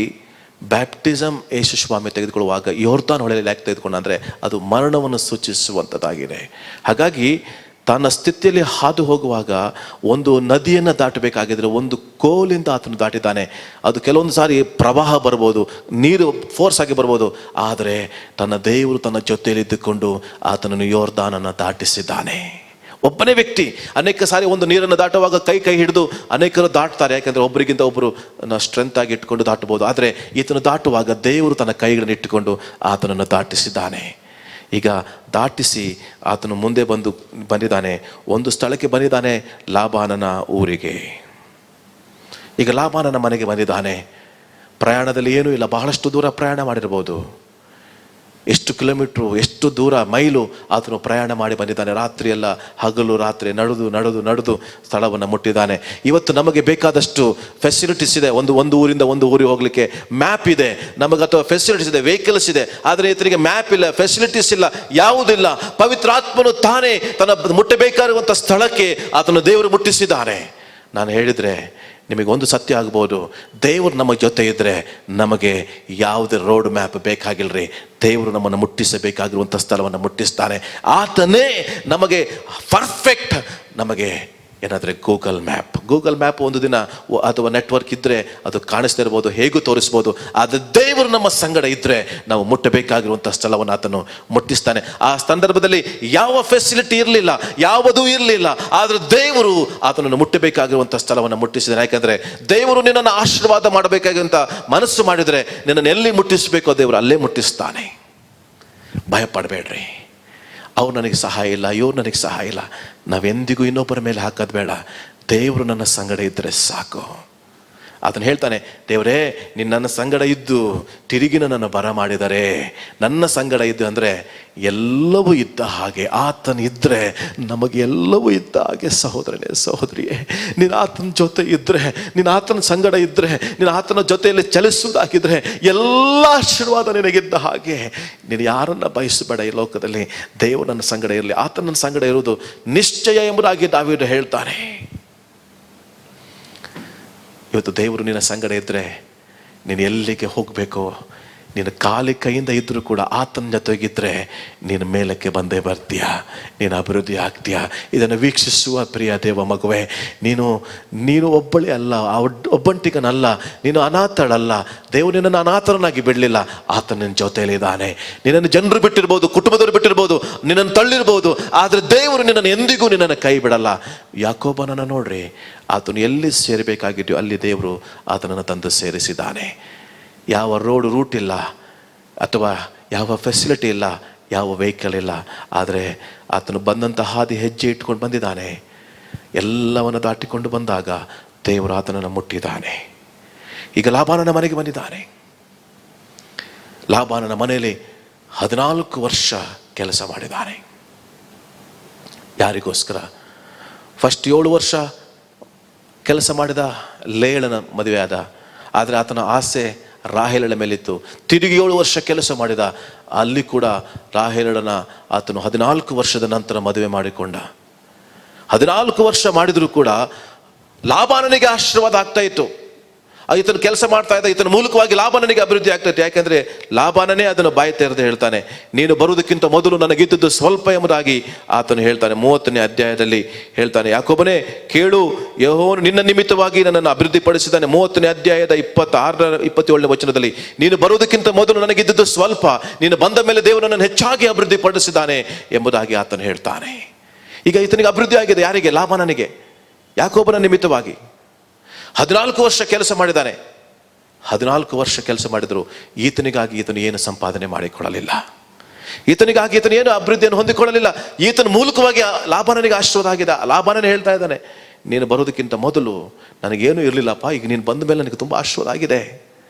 ಬ್ಯಾಪ್ಟಿಸಮ್ ಯೇಸು ಸ್ವಾಮಿ ತೆಗೆದುಕೊಳ್ಳುವಾಗ ಯೋರ್ದಾನ್ ಹೊಳೆಯಲ್ಲಿ ಯಾಕೆ ತೆಗೆದುಕೊಂಡ ಅಂದರೆ ಅದು ಮರಣವನ್ನು ಸೂಚಿಸುವಂಥದ್ದಾಗಿದೆ. ಹಾಗಾಗಿ ತನ್ನ ಸ್ಥಿತಿಯಲ್ಲಿ ಹಾದು ಹೋಗುವಾಗ ಒಂದು ನದಿಯನ್ನು ದಾಟಬೇಕಾಗಿದ್ರೆ ಒಂದು ಕೋಲಿಂದ ಆತನು ದಾಟಿದ್ದಾನೆ. ಅದು ಕೆಲವೊಂದು ಸಾರಿ ಪ್ರವಾಹ ಬರ್ಬೋದು, ನೀರು ಫೋರ್ಸ್ ಆಗಿ ಬರ್ಬೋದು, ಆದರೆ ತನ್ನ ದೇವರು ತನ್ನ ಜೊತೆಯಲ್ಲಿದ್ದುಕೊಂಡು ಆತನನ್ನು ಯೋರ್ದಾನನ್ನು ದಾಟಿಸಿದ್ದಾನೆ. ಒಬ್ಬನೇ ವ್ಯಕ್ತಿ ಅನೇಕ ಸಾರಿ ಒಂದು ನೀರನ್ನು ದಾಟುವಾಗ ಕೈ ಹಿಡಿದು ಅನೇಕರು ದಾಟ್ತಾರೆ, ಯಾಕೆಂದರೆ ಒಬ್ಬರಿಗಿಂತ ಒಬ್ಬರು ಸ್ಟ್ರೆಂತ್ ಆಗಿ ಇಟ್ಕೊಂಡು ದಾಟಬಹುದು. ಆದರೆ ಈತನು ದಾಟುವಾಗ ದೇವರು ತನ್ನ ಕೈಗಳನ್ನು ಇಟ್ಟುಕೊಂಡು ಆತನನ್ನು ದಾಟಿಸಿದ್ದಾನೆ. ಈಗ ದಾಟಿಸಿ ಆತನು ಮುಂದೆ ಬಂದಿದ್ದಾನೆ, ಒಂದು ಸ್ಥಳಕ್ಕೆ ಬಂದಿದ್ದಾನೆ, ಲಾಬಾನನ ಊರಿಗೆ. ಈಗ ಲಾಬಾನನ ಮನೆಗೆ ಬಂದಿದ್ದಾನೆ. ಪ್ರಯಾಣದಲ್ಲಿ ಏನೂ ಇಲ್ಲ, ಬಹಳಷ್ಟು ದೂರ ಪ್ರಯಾಣ ಮಾಡಿರ್ಬೋದು. ಎಷ್ಟು ಕಿಲೋಮೀಟ್ರು, ಎಷ್ಟು ದೂರ ಮೈಲು ಆತನು ಪ್ರಯಾಣ ಮಾಡಿ ಬಂದಿದ್ದಾನೆ. ರಾತ್ರಿ ಎಲ್ಲ ಹಗಲು ರಾತ್ರಿ ನಡೆದು ಸ್ಥಳವನ್ನು ಮುಟ್ಟಿದ್ದಾನೆ. ಇವತ್ತು ನಮಗೆ ಬೇಕಾದಷ್ಟು ಫೆಸಿಲಿಟೀಸ್ ಇದೆ. ಒಂದು ಊರಿಂದ ಒಂದು ಊರಿಗೆ ಹೋಗ್ಲಿಕ್ಕೆ ಮ್ಯಾಪ್ ಇದೆ ನಮಗೆ, ಅಥವಾ ಫೆಸಿಲಿಟೀಸ್ ಇದೆ, ವೆಹಿಕಲ್ಸ್ ಇದೆ. ಆದರೆ ಈತನಿಗೆ ಮ್ಯಾಪ್ ಇಲ್ಲ, ಫೆಸಿಲಿಟೀಸ್ ಇಲ್ಲ, ಯಾವುದಿಲ್ಲ. ಪವಿತ್ರಾತ್ಮನು ತಾನೇ ತನ್ನ ಮುಟ್ಟಬೇಕಾಗಿರುವಂಥ ಸ್ಥಳಕ್ಕೆ ಆತನು ದೇವರು ಮುಟ್ಟಿಸಿದ್ದಾನೆ. ನಾನು ಹೇಳಿದರೆ ನಿಮಗೆ ಒಂದು ಸತ್ಯ ಆಗ್ಬೋದು, ದೇವರು ನಮ್ಮ ಜೊತೆ ಇದ್ದರೆ ನಮಗೆ ಯಾವುದೇ ರೋಡ್ ಮ್ಯಾಪ್ ಬೇಕಾಗಿಲ್ಲರಿ. ದೇವರು ನಮ್ಮನ್ನು ಮುಟ್ಟಿಸಬೇಕಾಗಿರುವಂಥ ಸ್ಥಳವನ್ನು ಮುಟ್ಟಿಸ್ತಾನೆ. ಆತನೇ ನಮಗೆ ಪರ್ಫೆಕ್ಟ್, ನಮಗೆ ಏನಾದರೆ ಗೂಗಲ್ ಮ್ಯಾಪ್ ಒಂದು ದಿನ ಅಥವಾ ನೆಟ್ವರ್ಕ್ ಇದ್ದರೆ ಅದು ಕಾಣಿಸ್ತಾ ಇರ್ಬೋದು, ಹೇಗೂ ತೋರಿಸ್ಬೋದು. ಆದರೆ ದೇವರು ನಮ್ಮ ಸಂಗಡ ಇದ್ದರೆ ನಾವು ಮುಟ್ಟಬೇಕಾಗಿರುವಂಥ ಸ್ಥಳವನ್ನು ಆತನು ಮುಟ್ಟಿಸ್ತಾನೆ. ಆ ಸಂದರ್ಭದಲ್ಲಿ ಯಾವ ಫೆಸಿಲಿಟಿ ಇರಲಿಲ್ಲ, ಯಾವುದೂ ಇರಲಿಲ್ಲ, ಆದರೆ ದೇವರು ಆತನನ್ನು ಮುಟ್ಟಬೇಕಾಗಿರುವಂಥ ಸ್ಥಳವನ್ನು ಮುಟ್ಟಿಸಿದ್ದಾನೆ. ಯಾಕಂದರೆ ದೇವರು ನಿನ್ನನ್ನು ಆಶೀರ್ವಾದ ಮಾಡಬೇಕಾಗಿರುವಂಥ ಮನಸ್ಸು ಮಾಡಿದರೆ ನಿನ್ನನ್ನು ಎಲ್ಲಿ ಮುಟ್ಟಿಸಬೇಕೋ ದೇವರು ಅಲ್ಲೇ ಮುಟ್ಟಿಸ್ತಾನೆ. ಭಯಪಡಬೇಡ್ರಿ. ಅವ್ರು ನನಗೆ ಸಹಾಯ ಇಲ್ಲ, ಇವ್ರು ನನಗೆ ಸಹಾಯ ಇಲ್ಲ. ನಾವೆಂದಿಗೂ ಇನ್ನೊಬ್ಬರ ಮೇಲೆ ಹಾಕೋದು ಬೇಡ. ದೇವರು ನನ್ನ ಸಂಗಡ ಇದ್ದರೆ ಸಾಕು. ಅದನ್ನು ಹೇಳ್ತಾನೆ, ದೇವರೇ ನೀನು ನನ್ನ ಸಂಗಡ ಇದ್ದು ತಿರುಗಿ ನನ್ನನ್ನು ಬರ ಮಾಡಿದರೆ, ನನ್ನ ಸಂಗಡ ಇದ್ದು ಅಂದರೆ ಎಲ್ಲವೂ ಇದ್ದ ಹಾಗೆ. ಆತನ ಇದ್ದರೆ ನಮಗೆ ಎಲ್ಲವೂ ಇದ್ದ ಹಾಗೆ. ಸಹೋದರನೇ ಸಹೋದರಿಯೇ, ನೀನು ಆತನ ಜೊತೆ ಇದ್ದರೆ, ನೀನು ಆತನ ಸಂಗಡ ಇದ್ದರೆ, ನೀನು ಆತನ ಜೊತೆಯಲ್ಲಿ ಚಲಿಸುವುದಾಗಿದ್ದರೆ ಎಲ್ಲ ಆಶೀರ್ವಾದ ನಿನಗಿದ್ದ ಹಾಗೆ. ನೀನು ಯಾರನ್ನು ಬಯಸಬೇಡ ಈ ಲೋಕದಲ್ಲಿ. ದೇವರು ನನ್ನ ಸಂಗಡ ಇರಲಿ, ಆತನ ನನ್ನ ಸಂಗಡ ಇರುವುದು ನಿಶ್ಚಯ ಎಂಬುದಾಗಿ ದಾವೀದ ಹೇಳ್ತಾನೆ. ಇವತ್ತು ದೇವರು ನಿನ್ನ ಸಂಗಡ ಇದ್ದರೆ ನೀನು ಎಲ್ಲಿಗೆ ಹೋಗಬೇಕು, ನೀನು ಖಾಲಿ ಕೈಯಿಂದ ಇದ್ದರೂ ಕೂಡ ಆತನ ಜೊತೆಗಿದ್ದರೆ ನೀನು ಮೇಲಕ್ಕೆ ಬಂದೇ ಬರ್ತೀಯ, ನೀನು ಅಭಿವೃದ್ಧಿ ಆಗ್ತೀಯ. ಇದನ್ನು ವೀಕ್ಷಿಸುವ ಪ್ರಿಯ ದೇವ ಮಗುವೆ, ನೀನು ಒಬ್ಬಳೇ ಅಲ್ಲ, ಒಬ್ಬಂಟಿಗನಲ್ಲ, ನೀನು ಅನಾಥಳಲ್ಲ. ದೇವರು ನಿನ್ನನ್ನು ಅನಾಥರನ್ನಾಗಿ ಬಿಡಲಿಲ್ಲ. ಆತನ ನಿನ್ನ ಜೊತೆಯಲ್ಲಿದ್ದಾನೆ. ನಿನ್ನನ್ನು ಜನರು ಬಿಟ್ಟಿರ್ಬೋದು, ಕುಟುಂಬದವರು ಬಿಟ್ಟಿರ್ಬೋದು, ನಿನ್ನನ್ನು ತಳ್ಳಿರ್ಬೋದು, ಆದರೆ ದೇವರು ನಿನ್ನನ್ನು ಎಂದಿಗೂ ನಿನ್ನನ್ನು ಕೈ ಬಿಡಲ್ಲ. ಯಾಕೋಬನನ್ನು ನೋಡ್ರಿ, ಆತನು ಎಲ್ಲಿ ಸೇರಬೇಕಾಗಿದೆಯೋ ಅಲ್ಲಿ ದೇವರು ಆತನನ್ನು ತಂದು ಸೇರಿಸಿದ್ದಾನೆ. ಯಾವ ರೂಟ್ ಇಲ್ಲ, ಅಥವಾ ಯಾವ ಫೆಸಿಲಿಟಿ ಇಲ್ಲ, ಯಾವ ವೆಹಿಕಲ್ ಇಲ್ಲ, ಆದರೆ ಆತನು ಬಂದಂಥ ಹಾದಿ ಹೆಜ್ಜೆ ಇಟ್ಕೊಂಡು ಬಂದಿದ್ದಾನೆ. ಎಲ್ಲವನ್ನು ದಾಟಿಕೊಂಡು ಬಂದಾಗ ದೇವರು ಆತನನ್ನು ಮುಟ್ಟಿದ್ದಾನೆ. ಈಗ ಲಾಬಾನನ ಮನೆಗೆ ಬಂದಿದ್ದಾನೆ. ಲಾಬಾನನ ಮನೆಯಲ್ಲಿ 14 ವರ್ಷ ಕೆಲಸ ಮಾಡಿದ್ದಾನೆ. ಯಾರಿಗೋಸ್ಕರ? ಫಸ್ಟ್ 7 ವರ್ಷ ಕೆಲಸ ಮಾಡಿದ, ಲೇಯಳನ ಮದುವೆ ಆದ. ಆದರೆ ಆತನ ಆಸೆ ರಾಹೇಲಳ ಮೇಲಿತ್ತು. ತಿರುಗಿ 7 ವರ್ಷ ಕೆಲಸ ಮಾಡಿದ, ಅಲ್ಲಿ ಕೂಡ ರಾಹೇಲಳನ ಆತನು 14 ವರ್ಷದ ನಂತರ ಮದುವೆ ಮಾಡಿಕೊಂಡ. 14 ವರ್ಷ ಮಾಡಿದರೂ ಕೂಡ ಲಾಬಾನನಿಗೆ ಆಶೀರ್ವಾದ ಆಗ್ತಾ ಇತ್ತು. ಈತನು ಕೆಲಸ ಮಾಡ್ತಾ ಇದ್ದ, ಈತನ ಮೂಲಕವಾಗಿ ಲಾಬಾನನಿಗೆ ಅಭಿವೃದ್ಧಿ ಆಗ್ತಾ ಇತ್ತು. ಯಾಕೆಂದ್ರೆ ಲಾಬಾನನೇ ಅದನ್ನು ಬಾಯಿ ತೆರೆದು ಹೇಳ್ತಾನೆ, ನೀನು ಬರುವುದಕ್ಕಿಂತ ಮೊದಲು ನನಗಿದ್ದದ್ದು ಸ್ವಲ್ಪ ಎಂಬುದಾಗಿ ಆತನು ಹೇಳ್ತಾನೆ. 30ನೇ ಅಧ್ಯಾಯದಲ್ಲಿ ಹೇಳ್ತಾನೆ, ಯಾಕೋಬನೇ ಕೇಳು, ಯೆಹೋವನು ನಿನ್ನ ನಿಮಿತ್ತವಾಗಿ ನನ್ನನ್ನು ಅಭಿವೃದ್ಧಿ ಪಡಿಸಿದ್ದಾನೆ. 30ನೇ ಅಧ್ಯಾಯದ 26-27ನೇ ವಚನದಲ್ಲಿ, ನೀನು ಬರುವುದಕ್ಕಿಂತ ಮೊದಲು ನನಗಿದ್ದದ್ದು ಸ್ವಲ್ಪ, ನೀನು ಬಂದ ಮೇಲೆ ದೇವರು ನನ್ನನ್ನು ಹೆಚ್ಚಾಗಿ ಅಭಿವೃದ್ಧಿ ಪಡಿಸಿದ್ದಾನೆ ಎಂಬುದಾಗಿ ಆತನು ಹೇಳ್ತಾನೆ. ಈಗ ಈತನಿಗೆ ಅಭಿವೃದ್ಧಿ ಆಗಿದೆ. ಯಾರಿಗೆ? ಲಾಬಾನನಿಗೆ, ಯಾಕೋಬನ ನಿಮಿತ್ತವಾಗಿ. 14 ವರ್ಷ ಕೆಲಸ ಮಾಡಿದ್ದಾನೆ. 14 ವರ್ಷ ಕೆಲಸ ಮಾಡಿದ್ರು ಈತನಿಗಾಗಿ ಈತನು ಏನು ಸಂಪಾದನೆ ಮಾಡಿಕೊಳ್ಳಲಿಲ್ಲ. ಈತನಿಗಾಗಿ ಈತನು ಏನು ಅಭಿವೃದ್ಧಿಯನ್ನು ಹೊಂದಿಕೊಳ್ಳಲಿಲ್ಲ. ಈತನ ಮೂಲಕವಾಗಿ ಲಾಬಾನನಿಗೆ ಆಶೀರ್ವಾದ ಆಗಿದೆ. ಲಾಬಾನನೇ ಹೇಳ್ತಾ ಇದ್ದಾನೆ, ನೀನು ಬರೋದಕ್ಕಿಂತ ಮೊದಲು ನನಗೇನು ಇರಲಿಲ್ಲಪ್ಪ, ಈಗ ನೀನು ಬಂದ ಮೇಲೆ ನನಗೆ ತುಂಬ ಆಶೀರ್ವಾದ ಆಗಿದೆ.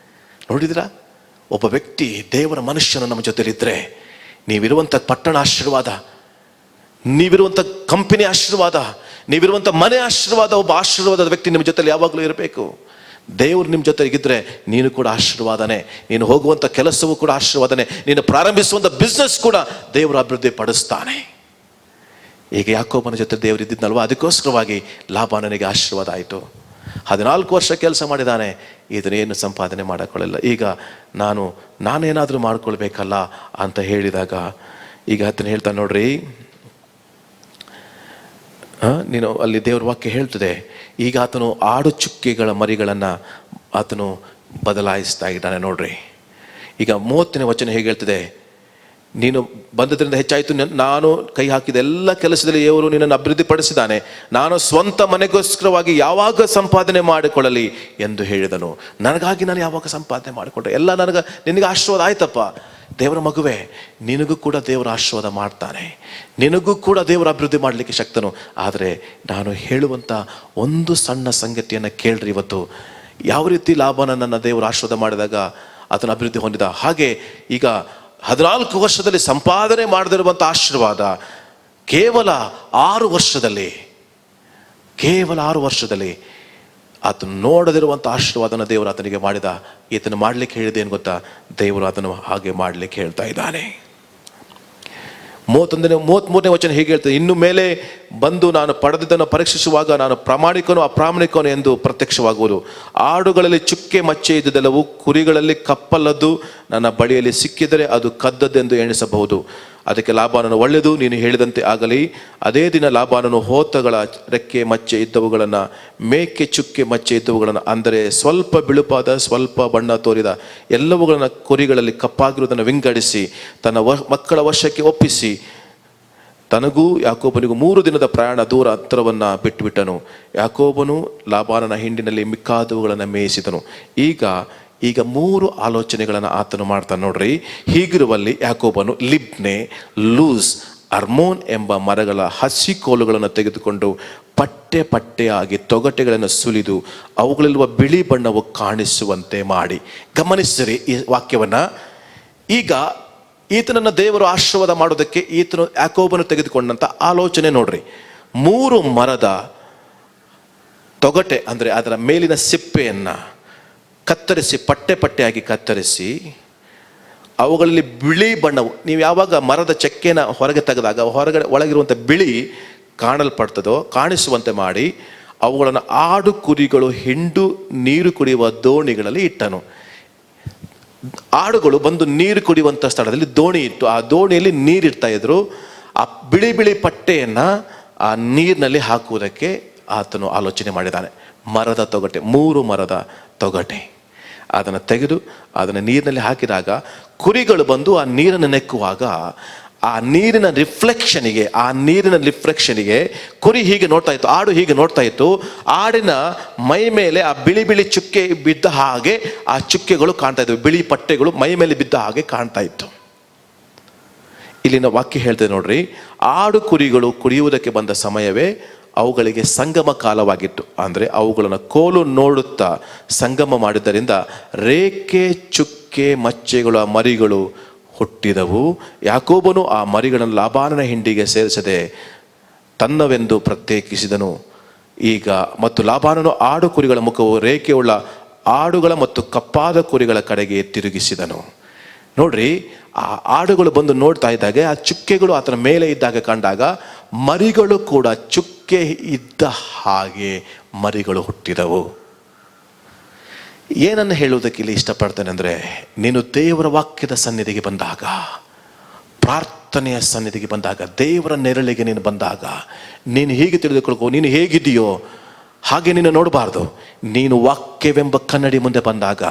ನೋಡಿದಿರಾ, ಒಬ್ಬ ವ್ಯಕ್ತಿ, ದೇವರ ಮನುಷ್ಯನು ನಮ್ಮ ಜೊತೆಲಿದ್ದರೆ, ನೀವಿರುವಂಥ ಪಟ್ಟಣ ಆಶೀರ್ವಾದ, ನೀವಿರುವಂಥ ಕಂಪನಿ ಆಶೀರ್ವಾದ, ನೀವಿರುವಂಥ ಮನೆ ಆಶೀರ್ವಾದ. ಒಬ್ಬ ಆಶೀರ್ವಾದದ ವ್ಯಕ್ತಿ ನಿಮ್ಮ ಜೊತೆಲಿ ಯಾವಾಗಲೂ ಇರಬೇಕು. ದೇವರು ನಿಮ್ಮ ಜೊತೆಗಿದ್ರೆ ನೀನು ಕೂಡ ಆಶೀರ್ವಾದನೆ. ನೀನು ಹೋಗುವಂಥ ಕೆಲಸವೂ ಕೂಡ ಆಶೀರ್ವಾದನೆ. ನೀನು ಪ್ರಾರಂಭಿಸುವಂಥ ಬಿಸ್ನೆಸ್ ಕೂಡ ದೇವರು ಅಭಿವೃದ್ಧಿ ಪಡಿಸ್ತಾನೆ. ಈಗ ಯಾಕೋಬನ ಜೊತೆ ದೇವರು ಇದ್ದಿದ್ನಲ್ವ, ಅದಕ್ಕೋಸ್ಕರವಾಗಿ ಲಾಬಾನನಿಗೆ ಆಶೀರ್ವಾದ ಆಯಿತು. 14 ವರ್ಷ ಕೆಲಸ ಮಾಡಿದ್ದಾನೆ, ಇದನ್ನೇನು ಸಂಪಾದನೆ ಮಾಡಿಕೊಳ್ಳಿಲ್ಲ. ಈಗ ನಾನೇನಾದರೂ ಮಾಡ್ಕೊಳ್ಬೇಕಲ್ಲ ಅಂತ ಹೇಳಿದಾಗ ಈಗ ಆತನು ಹೇಳ್ತಾನೆ, ನೋಡ್ರಿ, ನೀನು ಅಲ್ಲಿ ದೇವ್ರ ವಾಕ್ಯ ಹೇಳ್ತದೆ, ಈಗ ಆತನು ಆಡು ಚುಕ್ಕೆಗಳ ಮರಿಗಳನ್ನು ಆತನು ಬದಲಾಯಿಸ್ತಾ ಇದ್ದಾನೆ. ನೋಡ್ರಿ, ಈಗ 30ನೇ ವಚನ ಹೇಗೆ ಹೇಳ್ತದೆ, ನೀನು ಬಂದದ್ರಿಂದ ಹೆಚ್ಚಾಯಿತು, ನಾನು ಕೈ ಹಾಕಿದ ಎಲ್ಲ ಕೆಲಸದಲ್ಲಿ ದೇವರು ನಿನ್ನನ್ನು ಅಭಿವೃದ್ಧಿಪಡಿಸಿದ್ದಾನೆ. ನಾನು ಸ್ವಂತ ಮನೆಗೋಸ್ಕರವಾಗಿ ಯಾವಾಗ ಸಂಪಾದನೆ ಮಾಡಿಕೊಳ್ಳಲಿ ಎಂದು ಹೇಳಿದನು. ನನಗಾಗಿ ನಾನು ಯಾವಾಗ ಸಂಪಾದನೆ ಮಾಡಿಕೊಂಡೆ? ಎಲ್ಲ ನಿನಗೆ ಆಶೀರ್ವಾದ ಆಯ್ತಪ್ಪ. ದೇವರ ಮಗುವೆ, ನಿನಗೂ ಕೂಡ ದೇವರ ಆಶೀರ್ವಾದ ಮಾಡ್ತಾನೆ, ನಿನಗೂ ಕೂಡ ದೇವರ ಅಭಿವೃದ್ಧಿ ಮಾಡಲಿಕ್ಕೆ ಶಕ್ತನು. ಆದರೆ ನಾನು ಹೇಳುವಂಥ ಒಂದು ಸಣ್ಣ ಸಂಗತಿಯನ್ನು ಕೇಳ್ರಿ. ಇವತ್ತು ಯಾವ ರೀತಿ ಲಾಭನನ್ನು ದೇವರ ಆಶೀರ್ವಾದ ಮಾಡಿದಾಗ ಅದನ್ನು ಅಭಿವೃದ್ಧಿ ಹೊಂದಿದ ಹಾಗೆ, ಈಗ 14 ವರ್ಷದಲ್ಲಿ ಸಂಪಾದನೆ ಮಾಡದಿರುವಂಥ ಆಶೀರ್ವಾದ ಕೇವಲ 6 ವರ್ಷದಲ್ಲಿ ಆತನು ನೋಡದಿರುವಂಥ ಆಶೀರ್ವಾದನ ದೇವರು ಆತನಿಗೆ ಮಾಡಿದ. ಈತನು ಮಾಡ್ಲಿಕ್ಕೆ ಹೇಳಿದೆ ಏನು ಗೊತ್ತಾ? ದೇವರು ಆತನು ಹಾಗೆ ಮಾಡ್ಲಿಕ್ಕೆ ಹೇಳ್ತಾ ಇದ್ದಾನೆ. 33ನೇ ವಚನ ಹೇಗೆ ಹೇಳ್ತದೆ, ಇನ್ನು ಮೇಲೆ ಬಂದು ನಾನು ಪಡೆದದನ್ನು ಪರೀಕ್ಷಿಸುವಾಗ ನಾನು ಪ್ರಾಮಾಣಿಕನು ಅಪ್ರಾಮಾಣಿಕನು ಎಂದು ಪ್ರತ್ಯಕ್ಷವಾಗುವುದು. ಆಡುಗಳಲ್ಲಿ ಚುಕ್ಕೆ ಮಚ್ಚೆ ಇದ್ದುದೆಲ್ಲವೂ ಕುರಿಗಳಲ್ಲಿ ಕಪ್ಪಲ್ಲದ್ದು ನನ್ನ ಬಳಿಯಲ್ಲಿ ಸಿಕ್ಕಿದರೆ ಅದು ಕದ್ದದ್ದೆಂದು ಎಣಿಸಬಹುದು. ಅದಕ್ಕೆ ಲಾಬಾನನು, ಒಳ್ಳೆಯದು, ನೀನು ಹೇಳಿದಂತೆ ಆಗಲಿ. ಅದೇ ದಿನ ಲಾಬಾನನು ಹೋತಗಳ ರೆಕ್ಕೆ ಮಚ್ಚೆ ಇದ್ದವುಗಳನ್ನು, ಮೇಕೆ ಚುಕ್ಕೆ ಮಚ್ಚೆ ಇದ್ದವುಗಳನ್ನು, ಅಂದರೆ ಸ್ವಲ್ಪ ಬಿಳುಪಾದ ಸ್ವಲ್ಪ ಬಣ್ಣ ತೋರಿದ ಎಲ್ಲವುಗಳನ್ನು ಕುರಿಗಳಲ್ಲಿ ಕಪ್ಪಾಗಿರುವುದನ್ನು ವಿಂಗಡಿಸಿ ತನ್ನ ಮಕ್ಕಳ ವಶಕ್ಕೆ ಒಪ್ಪಿಸಿ ತನಗೂ ಯಾಕೋಬನಿಗೂ 3 ದಿನದ ಪ್ರಯಾಣ ದೂರ ಅಂತರವನ್ನು ಬಿಟ್ಟುಬಿಟ್ಟನು. ಯಾಕೋಬನು ಲಾಬಾನನ ಹಿಂಡಿನಲ್ಲಿ ಮಿಕ್ಕಾದವುಗಳನ್ನು ಮೇಯಿಸಿದನು. ಈಗ 3 ಆಲೋಚನೆಗಳನ್ನು ಆತನು ಮಾಡ್ತಾನೆ. ನೋಡ್ರಿ, ಹೀಗಿರುವಲ್ಲಿ ಯಾಕೋಬನು ಲಿಬ್ನೆ, ಲೂಸ್, ಅರ್ಮೋನ್ ಎಂಬ ಮರಗಳ ಹಸಿ ಕೋಲುಗಳನ್ನು ತೆಗೆದುಕೊಂಡು ಪಟ್ಟೆ ಪಟ್ಟೆಯಾಗಿ ತೊಗಟೆಗಳನ್ನು ಸುಲಿದು ಅವುಗಳಲ್ಲಿರುವ ಬಿಳಿ ಬಣ್ಣವು ಕಾಣಿಸುವಂತೆ ಮಾಡಿ. ಗಮನಿಸಿರಿ ಈ ವಾಕ್ಯವನ್ನ. ಈಗ ಈತನನ್ನು ದೇವರು ಆಶೀರ್ವಾದ ಮಾಡೋದಕ್ಕೆ ಈತನು ಯಾಕೋಬನು ತೆಗೆದುಕೊಂಡಂತ ಆಲೋಚನೆ ನೋಡ್ರಿ. 3 ಮರದ ತೊಗಟೆ ಅಂದರೆ ಅದರ ಮೇಲಿನ ಸಿಪ್ಪೆಯನ್ನು ಕತ್ತರಿಸಿ ಪಟ್ಟೆ ಪಟ್ಟೆಯಾಗಿ ಕತ್ತರಿಸಿ ಅವುಗಳಲ್ಲಿ ಬಿಳಿ ಬಣ್ಣವು, ನೀವು ಯಾವಾಗ ಮರದ ಚಕ್ಕೆನ ಹೊರಗೆ ತೆಗೆದಾಗ ಹೊರಗಡೆ ಒಳಗಿರುವಂಥ ಬಿಳಿ ಕಾಣಲ್ಪಡ್ತದೋ ಕಾಣಿಸುವಂತೆ ಮಾಡಿ ಅವುಗಳನ್ನು ಆಡು ಕುರಿಗಳು ಹಿಂಡು ನೀರು ಕುಡಿಯುವ ದೋಣಿಗಳಲ್ಲಿ ಇಟ್ಟನು. ಆಡುಗಳು ಬಂದು ನೀರು ಕುಡಿಯುವಂಥ ಸ್ಥಳದಲ್ಲಿ ದೋಣಿ ಇಟ್ಟು ಆ ದೋಣಿಯಲ್ಲಿ ನೀರಿಡ್ತಾ ಇದ್ರು. ಆ ಬಿಳಿ ಬಿಳಿ ಪಟ್ಟೆಯನ್ನು ಆ ನೀರಿನಲ್ಲಿ ಹಾಕುವುದಕ್ಕೆ ಆತನು ಆಲೋಚನೆ ಮಾಡಿದ್ದಾನೆ. ಮರದ ತೊಗಟೆ, 3 ಮರದ ತೊಗಟೆ ಅದನ್ನು ತೆಗೆದು ಅದನ್ನು ನೀರಿನಲ್ಲಿ ಹಾಕಿದಾಗ ಕುರಿಗಳು ಬಂದು ಆ ನೀರನ್ನು ನೆಕ್ಕುವಾಗ ಆ ನೀರಿನ ರಿಫ್ಲೆಕ್ಷನಿಗೆ ಕುರಿ ಹೀಗೆ ನೋಡ್ತಾ ಇತ್ತು, ಆಡು ಹೀಗೆ ನೋಡ್ತಾ ಇತ್ತು. ಆಡಿನ ಮೈ ಮೇಲೆ ಆ ಬಿಳಿ ಬಿಳಿ ಚುಕ್ಕೆ ಬಿದ್ದ ಹಾಗೆ ಆ ಚುಕ್ಕೆಗಳು ಕಾಣ್ತಾ ಇದ್ವು, ಬಿಳಿ ಪಟ್ಟೆಗಳು ಮೈ ಮೇಲೆ ಬಿದ್ದ ಹಾಗೆ ಕಾಣ್ತಾ ಇತ್ತು. ಇಲ್ಲಿನ ವಾಕ್ಯ ಹೇಳ್ತೇವೆ ನೋಡ್ರಿ, ಆಡು ಕುರಿಗಳು ಕುಡಿಯುವುದಕ್ಕೆ ಬಂದ ಸಮಯವೇ ಅವುಗಳಿಗೆ ಸಂಗಮ ಕಾಲವಾಗಿತ್ತು. ಅಂದರೆ ಅವುಗಳನ್ನು ಕೋಲು ನೋಡುತ್ತಾ ಸಂಗಮ ಮಾಡಿದ್ದರಿಂದ ರೇಖೆ ಚುಕ್ಕೆ ಮಚ್ಚೆಗಳು ಆ ಮರಿಗಳು ಹುಟ್ಟಿದವು. ಯಾಕೋಬನು ಆ ಮರಿಗಳನ್ನು ಲಾಬಾನನ ಹಿಂಡಿಗೆ ಸೇರಿಸದೆ ತನ್ನವೆಂದು ಪ್ರತ್ಯೇಕಿಸಿದನು. ಈಗ ಮತ್ತು ಲಾಬಾನನು ಆಡು ಕುರಿಗಳ ಮುಖವು ರೇಖೆಯುಳ್ಳ ಆಡುಗಳ ಮತ್ತು ಕಪ್ಪಾದ ಕುರಿಗಳ ಕಡೆಗೆ ತಿರುಗಿಸಿದನು. ನೋಡ್ರಿ, ಆ ಆಡುಗಳು ಬಂದು ನೋಡ್ತಾ ಇದ್ದಾಗ ಆ ಚುಕ್ಕೆಗಳು ಆತನ ಮೇಲೆ ಇದ್ದಾಗ ಕಂಡಾಗ ಮರಿಗಳು ಕೂಡ ಚುಕ್ಕೆ ಇದ್ದ ಹಾಗೆ ಮರಿಗಳು ಹುಟ್ಟಿದವು. ಏನನ್ನು ಹೇಳುವುದಕ್ಕೆ ಇಲ್ಲಿ ಇಷ್ಟಪಡ್ತೇನೆ ಅಂದರೆ, ನೀನು ದೇವರ ವಾಕ್ಯದ ಸನ್ನಿಧಿಗೆ ಬಂದಾಗ, ಪ್ರಾರ್ಥನೆಯ ಸನ್ನಿಧಿಗೆ ಬಂದಾಗ, ದೇವರ ನೆರಳಿಗೆ ನೀನು ಬಂದಾಗ ನೀನು ಹೀಗೆ ತಿಳಿದುಕೊಳ್ಕೋ, ನೀನು ಹೇಗಿದೆಯೋ ಹಾಗೆ ನೀನು ನೋಡಬಾರ್ದು. ನೀನು ವಾಕ್ಯವೆಂಬ ಕನ್ನಡಿ ಮುಂದೆ ಬಂದಾಗ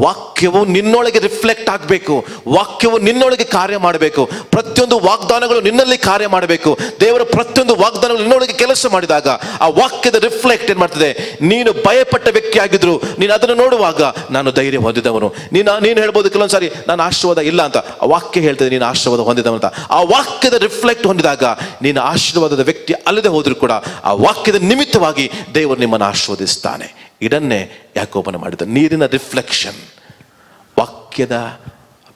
ವಾಕ್ಯವು ನಿನ್ನೊಳಗೆ ರಿಫ್ಲೆಕ್ಟ್ ಆಗಬೇಕು, ವಾಕ್ಯವು ನಿನ್ನೊಳಗೆ ಕಾರ್ಯ ಮಾಡಬೇಕು, ಪ್ರತಿಯೊಂದು ವಾಗ್ದಾನಗಳು ನಿನ್ನಲ್ಲಿ ಕಾರ್ಯ ಮಾಡಬೇಕು. ದೇವರ ಪ್ರತಿಯೊಂದು ವಾಗ್ದಾನಗಳು ನಿನ್ನೊಳಗೆ ಕೆಲಸ ಮಾಡಿದಾಗ ಆ ವಾಕ್ಯದ ರಿಫ್ಲೆಕ್ಟ್ ಏನು ಮಾಡ್ತದೆ? ನೀನು ಭಯಪಟ್ಟ ವ್ಯಕ್ತಿ ಆಗಿದ್ರು ನೀನು ಅದನ್ನು ನೋಡುವಾಗ ನಾನು ಧೈರ್ಯ ಹೊಂದಿದವನು. ನೀನು ಹೇಳ್ಬೋದು ಕೆಲವೊಂದ್ಸಾರಿ ನಾನು ಆಶೀರ್ವಾದ ಇಲ್ಲ ಅಂತ, ಆ ವಾಕ್ಯ ಹೇಳ್ತದೆ ನೀನು ಆಶೀರ್ವಾದ ಹೊಂದಿದವನು ಅಂತ. ಆ ವಾಕ್ಯದ ರಿಫ್ಲೆಕ್ಟ್ ಹೊಂದಿದಾಗ ನೀನು ಆಶೀರ್ವಾದದ ವ್ಯಕ್ತಿ ಅಲ್ಲದೆ ಹೋದ್ರೂ ಕೂಡ ಆ ವಾಕ್ಯದ ನಿಮಿತ್ತವಾಗಿ ದೇವರು ನಿಮ್ಮನ್ನು ಆಶೀರ್ವದಿಸ್ತಾನೆ. ಇದನ್ನೇ ಯಾಕೋಬನು ಮಾಡಿದ. ನೀರಿನ ರಿಫ್ಲೆಕ್ಷನ್, ವಾಕ್ಯದ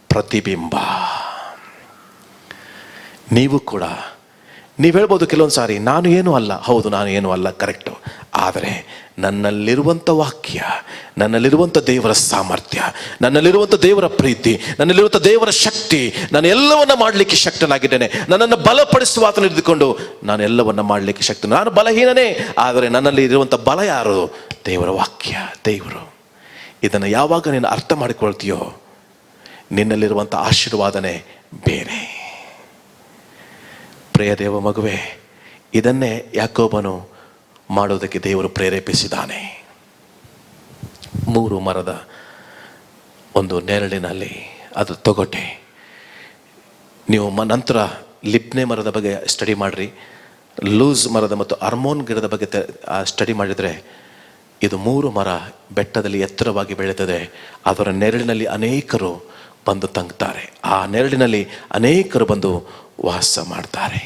ಪ್ರತಿಬಿಂಬ. ನೀವು ಹೇಳ್ಬೋದು ಕೆಲವೊಂದು ಸಾರಿ ನಾನು ಏನೂ ಅಲ್ಲ. ಹೌದು, ನಾನು ಏನೂ ಅಲ್ಲ, ಕರೆಕ್ಟು. ಆದರೆ ನನ್ನಲ್ಲಿರುವಂಥ ವಾಕ್ಯ, ನನ್ನಲ್ಲಿರುವಂಥ ದೇವರ ಸಾಮರ್ಥ್ಯ, ನನ್ನಲ್ಲಿರುವಂಥ ದೇವರ ಪ್ರೀತಿ, ನನ್ನಲ್ಲಿರುವಂಥ ದೇವರ ಶಕ್ತಿ, ನಾನು ಎಲ್ಲವನ್ನ ಮಾಡಲಿಕ್ಕೆ ಶಕ್ತನಾಗಿದ್ದೇನೆ. ನನ್ನನ್ನು ಬಲಪಡಿಸುವ ಆತನ ಹಿಡಿದುಕೊಂಡು ನಾನು ಎಲ್ಲವನ್ನ ಮಾಡಲಿಕ್ಕೆ ಶಕ್ತ. ನಾನು ಬಲಹೀನನೇ, ಆದರೆ ನನ್ನಲ್ಲಿ ಇರುವಂಥ ಬಲ ಯಾರು? ದೇವರ ವಾಕ್ಯ, ದೇವರು. ಇದನ್ನು ಯಾವಾಗ ನೀನು ಅರ್ಥ ಮಾಡಿಕೊಳ್ತೀಯೋ ನಿನ್ನಲ್ಲಿರುವಂಥ ಆಶೀರ್ವಾದನೆ ಬೇರೆ. ಪ್ರಿಯ ದೇವ ಮಗುವೆ, ಇದನ್ನೇ ಯಾಕೋಬನು ಮಾಡೋದಕ್ಕೆ ದೇವರು ಪ್ರೇರೇಪಿಸಿದ್ದಾನೆ. 3 ಮರದ ಒಂದು ನೆರಳಿನಲ್ಲಿ ಅದರ ತೊಗಟೆ. ನೀವು ನಂತರ ಲಿಬ್ನೆ ಮರದ ಬಗ್ಗೆ ಸ್ಟಡಿ ಮಾಡಿರಿ, ಲೂಸ್ ಮರದ ಮತ್ತು ಅರ್ಮೋನ್ ಗಿಡದ ಬಗ್ಗೆ ಸ್ಟಡಿ ಮಾಡಿದರೆ ಇದು 3 ಮರ ಬೆಟ್ಟದಲ್ಲಿ ಎತ್ತರವಾಗಿ ಬೆಳೆಯುತ್ತದೆ. ಅದರ ನೆರಳಿನಲ್ಲಿ ಅನೇಕರು ಬಂದು ತಂಗ್ತಾರೆ, ಆ ನೆರಳಿನಲ್ಲಿ ಅನೇಕರು ಬಂದು ವಾಸ ಮಾಡ್ತಾರೆ.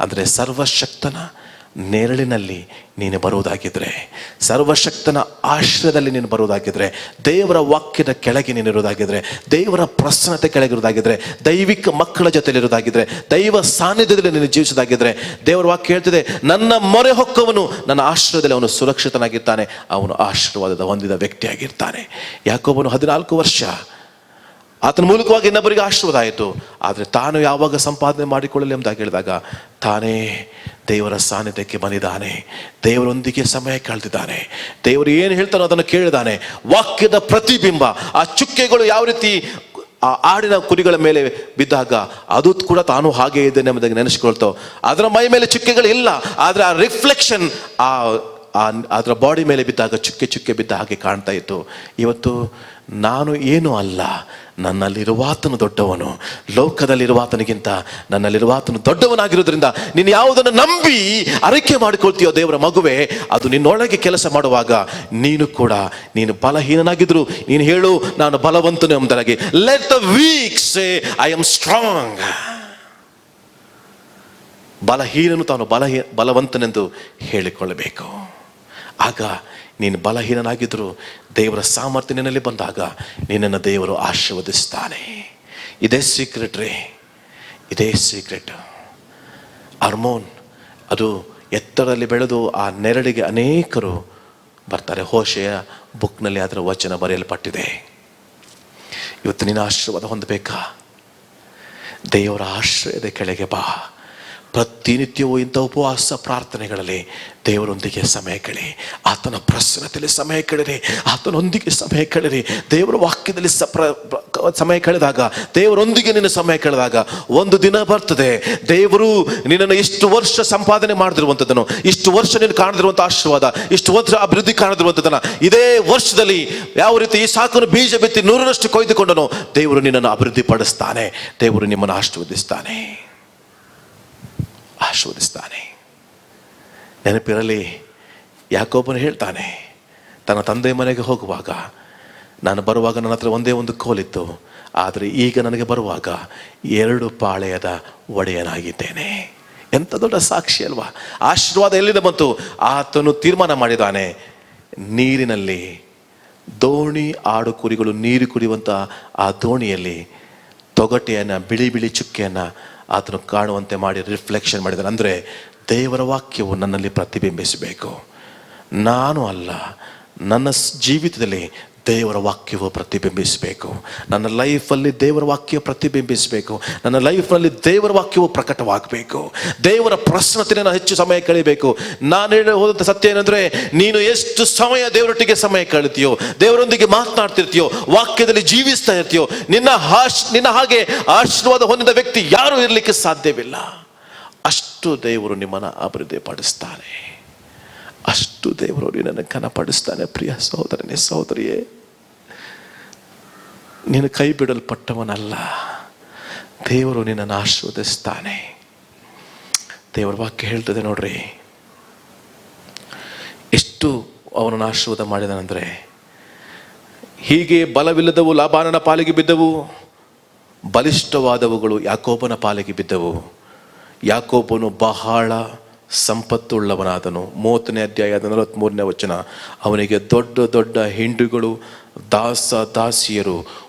ಅಂದರೆ ಸರ್ವಶಕ್ತನ ನೆರಳಿನಲ್ಲಿ ನೀನು ಬರುವುದಾಗಿದ್ರೆ, ಸರ್ವಶಕ್ತನ ಆಶ್ರಯದಲ್ಲಿ ನೀನು ಬರುವುದಾಗಿದ್ರೆ, ದೇವರ ವಾಕ್ಯದ ಕೆಳಗೆ ನೀನು ಇರುವುದಾಗಿದ್ರೆ, ದೇವರ ಪ್ರಸನ್ನತೆ ಕೆಳಗಿರುವುದಾಗಿದ್ರೆ, ದೈವಿಕ ಮಕ್ಕಳ ಜೊತೆಲಿರುವುದಾಗಿದ್ರೆ, ದೈವ ಸಾನ್ನಿಧ್ಯದಲ್ಲಿ ನೀನು ಜೀವಿಸೋದಾಗಿದ್ರೆ, ದೇವರ ವಾಕ್ಯ ಹೇಳ್ತಿದೆ, ನನ್ನ ಮೊರೆ ಹೊಕ್ಕವನು ನನ್ನ ಆಶ್ರಯದಲ್ಲಿ ಅವನು ಸುರಕ್ಷಿತನಾಗಿರ್ತಾನೆ, ಅವನು ಆಶೀರ್ವಾದದ ಹೊಂದಿದ ವ್ಯಕ್ತಿಯಾಗಿರ್ತಾನೆ. ಯಾಕೋಬನು 14 ವರ್ಷ ಆತನ ಮೂಲಕವಾಗಿ ಇನ್ನೊಬ್ಬರಿಗೆ ಆಶೀರ್ವಾದ ಆಯಿತು. ಆದರೆ ತಾನು ಯಾವಾಗ ಸಂಪಾದನೆ ಮಾಡಿಕೊಳ್ಳಲಿ ಎಂಬುದಾಗಿ ಹೇಳಿದಾಗ ತಾನೇ ದೇವರ ಸಾನ್ನಿಧ್ಯಕ್ಕೆ ಬಂದಿದ್ದಾನೆ, ದೇವರೊಂದಿಗೆ ಸಮಯ ಕಳೆದಿದ್ದಾನೆ, ದೇವರು ಏನು ಹೇಳ್ತಾನೋ ಅದನ್ನು ಕೇಳಿದಾನೆ. ವಾಕ್ಯದ ಪ್ರತಿಬಿಂಬ, ಆ ಚುಕ್ಕೆಗಳು ಯಾವ ರೀತಿ ಆ ಆಡಿನ ಕುರಿಗಳ ಮೇಲೆ ಬಿದ್ದಾಗ ಅದು ಕೂಡ ತಾನು ಹಾಗೆ ಇದ್ದೇನೆ ಎಂಬುದಾಗಿ ನೆನೆಸ್ಕೊಳ್ತೋ. ಅದರ ಮೈ ಮೇಲೆ ಚುಕ್ಕೆಗಳು ಇಲ್ಲ, ಆದರೆ ಆ ರಿಫ್ಲೆಕ್ಷನ್ ಅದರ ಬಾಡಿ ಮೇಲೆ ಬಿದ್ದಾಗ ಚುಕ್ಕೆ ಚುಕ್ಕೆ ಬಿದ್ದ ಹಾಗೆ ಕಾಣ್ತಾ ಇತ್ತು. ಇವತ್ತು ನಾನು ಏನೂ ಅಲ್ಲ, ನನ್ನಲ್ಲಿರುವಾತನು ದೊಡ್ಡವನು, ಲೋಕದಲ್ಲಿರುವಾತನಿಗಿಂತ ನನ್ನಲ್ಲಿರುವಾತನು ದೊಡ್ಡವನಾಗಿರೋದ್ರಿಂದ ನೀನು ಯಾವುದನ್ನು ನಂಬಿ ಅರಿಕೆ ಮಾಡಿಕೊಳ್ತೀಯೋ ದೇವರ ಮಗುವೆ, ಅದು ನಿನ್ನೊಳಗೆ ಕೆಲಸ ಮಾಡುವಾಗ ನೀನು ಬಲಹೀನನಾಗಿದ್ರು ನೀನು ಹೇಳು ನಾನು ಬಲವಂತನು ಎಂಬುದಾಗಿ. Let the weak say I am strong. ಬಲಹೀನನು ತಾನು ಬಲವಂತನೆಂದು ಹೇಳಿಕೊಳ್ಳಬೇಕು. ಆಗ ನೀನು ಬಲಹೀನನಾಗಿದ್ದರೂ ದೇವರ ಸಾಮರ್ಥ್ಯ ನಿನ್ನಲ್ಲಿ ಬಂದಾಗ ನಿನ್ನನ್ನು ದೇವರು ಆಶೀರ್ವದಿಸ್ತಾನೆ. ಇದೇ ಸೀಕ್ರೆಟ್ ರೀ, ಇದೇ ಸೀಕ್ರೆಟ್. ಅರ್ಮೋನ್ ಅದು ಎತ್ತರದಲ್ಲಿ ಬೆಳೆದು ಆ ನೆರಳಿಗೆ ಅನೇಕರು ಬರ್ತಾರೆ. ಹೋಶೆಯ ಬುಕ್ನಲ್ಲಿ ಅದರ ವಚನ ಬರೆಯಲ್ಪಟ್ಟಿದೆ. ಇವತ್ತು ನೀನು ಆಶೀರ್ವಾದ ಹೊಂದಬೇಕಾ? ದೇವರ ಆಶ್ರಯದ ಕೆಳಗೆ ಬಾ. ಪ್ರತಿನಿತ್ಯವೂ ಇಂಥ ಉಪವಾಸ ಪ್ರಾರ್ಥನೆಗಳಲ್ಲಿ ದೇವರೊಂದಿಗೆ ಸಮಯ ಕಳಿ, ಆತನ ಪ್ರಸನ್ನತೆಯಲ್ಲಿ ಸಮಯ ಕಳೆರಿ, ಆತನೊಂದಿಗೆ ಸಮಯ ಕಳೆರಿ. ದೇವರ ವಾಕ್ಯದಲ್ಲಿ ಸಮಯ ಕಳೆದಾಗ, ದೇವರೊಂದಿಗೆ ನಿನ್ನ ಸಮಯ ಕಳೆದಾಗ ಒಂದು ದಿನ ಬರ್ತದೆ, ದೇವರು ನಿನ್ನನ್ನು ಇಷ್ಟು ವರ್ಷ ಸಂಪಾದನೆ ಮಾಡದಿರುವಂಥದ್ದನ್ನು, ಇಷ್ಟು ವರ್ಷ ನೀನು ಕಾಣದಿರುವಂಥ ಆಶೀರ್ವಾದ, ಇಷ್ಟು ವರ್ಷ ಅಭಿವೃದ್ಧಿ ಕಾಣದಿರುವಂಥದ್ದನ್ನು ಇದೇ ವರ್ಷದಲ್ಲಿ ಯಾವ ರೀತಿ ಈ ಸಾಕನ್ನು ಬೀಜ ಬಿತ್ತಿ 100ರಷ್ಟು ಕೊಯ್ದುಕೊಂಡನು, ದೇವರು ನಿನ್ನನ್ನು ಅಭಿವೃದ್ಧಿ ಪಡಿಸ್ತಾನೆ. ದೇವರು ನಿಮ್ಮನ್ನು ಆಶೀರ್ವದಿಸ್ತಾನೆ. ನೆನಪಿರಲಿ, ಯಾಕೋಬನು ಹೇಳ್ತಾನೆ, ತನ್ನ ತಂದೆ ಮನೆಗೆ ಹೋಗುವಾಗ, ನಾನು ಬರುವಾಗ ನನ್ನ ಹತ್ರ ಒಂದೇ ಒಂದು ಕೋಲಿತ್ತು, ಆದರೆ ಈಗ ನನಗೆ ಬರುವಾಗ 2 ಪಾಳೆಯದ ಒಡೆಯನಾಗಿದ್ದೇನೆ. ಎಂಥ ದೊಡ್ಡ ಸಾಕ್ಷಿ ಅಲ್ವಾ? ಆಶೀರ್ವಾದ ಎಲ್ಲಿಂದ ಬಂತು? ಆತನು ತೀರ್ಮಾನ ಮಾಡಿದ್ದಾನೆ, ನೀರಿನಲ್ಲಿ ದೋಣಿ ಆಡು ಕುರಿಗಳು ನೀರು ಕುಡಿಯುವಂಥ ಆ ದೋಣಿಯಲ್ಲಿ ತೊಗಟೆಯನ್ನು, ಬಿಳಿ ಬಿಳಿ ಚುಕ್ಕೆಯನ್ನು ಆತನು ಕಾಣುವಂತೆ ಮಾಡಿ ರಿಫ್ಲೆಕ್ಷನ್ ಮಾಡಿದ್ದಾನೆ. ಅಂದರೆ ದೇವರ ವಾಕ್ಯವು ನನ್ನಲ್ಲಿ ಪ್ರತಿಬಿಂಬಿಸಬೇಕು. ನಾನು ಅಲ್ಲ, ನನ್ನ ಜೀವಿತದಲ್ಲಿ ದೇವರ ವಾಕ್ಯವು ಪ್ರತಿಬಿಂಬಿಸಬೇಕು. ನನ್ನ ಲೈಫಲ್ಲಿ ದೇವರ ವಾಕ್ಯ ಪ್ರತಿಬಿಂಬಿಸಬೇಕು. ನನ್ನ ಲೈಫ್ನಲ್ಲಿ ದೇವರ ವಾಕ್ಯವು ಪ್ರಕಟವಾಗಬೇಕು. ದೇವರ ಪ್ರಸನ್ನತೆಯನ್ನು ನಾನು ಹೆಚ್ಚು ಸಮಯ ಕಳಿಬೇಕು. ನಾನು ಹೇಳಿ ಹೋದಂಥ ಸತ್ಯ ಏನಂದರೆ, ನೀನು ಎಷ್ಟು ಸಮಯ ದೇವರೊಟ್ಟಿಗೆ ಸಮಯ ಕಳಿತೀಯೋ, ದೇವರೊಂದಿಗೆ ಮಾತನಾಡ್ತಿರ್ತೀಯೋ, ವಾಕ್ಯದಲ್ಲಿ ಜೀವಿಸ್ತಾ ಇರ್ತೀಯೋ, ನಿನ್ನ ಹಾಗೆ ಆಶೀರ್ವಾದ ಹೊಂದಿದ ವ್ಯಕ್ತಿ ಯಾರೂ ಇರಲಿಕ್ಕೆ ಸಾಧ್ಯವಿಲ್ಲ. ಅಷ್ಟು ದೇವರು ನಿಮ್ಮನ್ನು ಅಭಿವೃದ್ಧಿ ಪಡಿಸ್ತಾನೆ, ಅಷ್ಟು ದೇವರು ನಿನ್ನನ್ನು ಘನಪಡಿಸ್ತಾನೆ. ಪ್ರಿಯ ಸಹೋದರನೇ, ಸಹೋದರಿಯೇ, ನೀನು ಕೈ ಬಿಡಲ್ಪಟ್ಟವನಲ್ಲ. ದೇವರು ನಿನ್ನನ್ನು ಆಶೀರ್ವದಿಸ್ತಾನೆ. ದೇವರ ವಾಕ್ಯ ಹೇಳ್ತದೆ ನೋಡ್ರಿ, ಎಷ್ಟು ಅವನನ್ನು ಆಶೀರ್ವಾದ ಮಾಡಿದನೆಂದರೆ, ಹೀಗೆ ಬಲವಿಲ್ಲದವು ಲಾಬಾನನ ಪಾಲಿಗೆ ಬಿದ್ದವು, ಬಲಿಷ್ಠವಾದವುಗಳು ಯಾಕೋಬನ ಪಾಲಿಗೆ ಬಿದ್ದವು. ಯಾಕೋಬನು ಬಹಳ ಸಂಪತ್ತುಳ್ಳವನಾದನು. 30ನೇ ಅಧ್ಯಾಯ 43ನೇ ವಚನ. ಅವನಿಗೆ ದೊಡ್ಡ ದೊಡ್ಡ ಹಿಂಡುಗಳು, ದಾಸಿಯರು,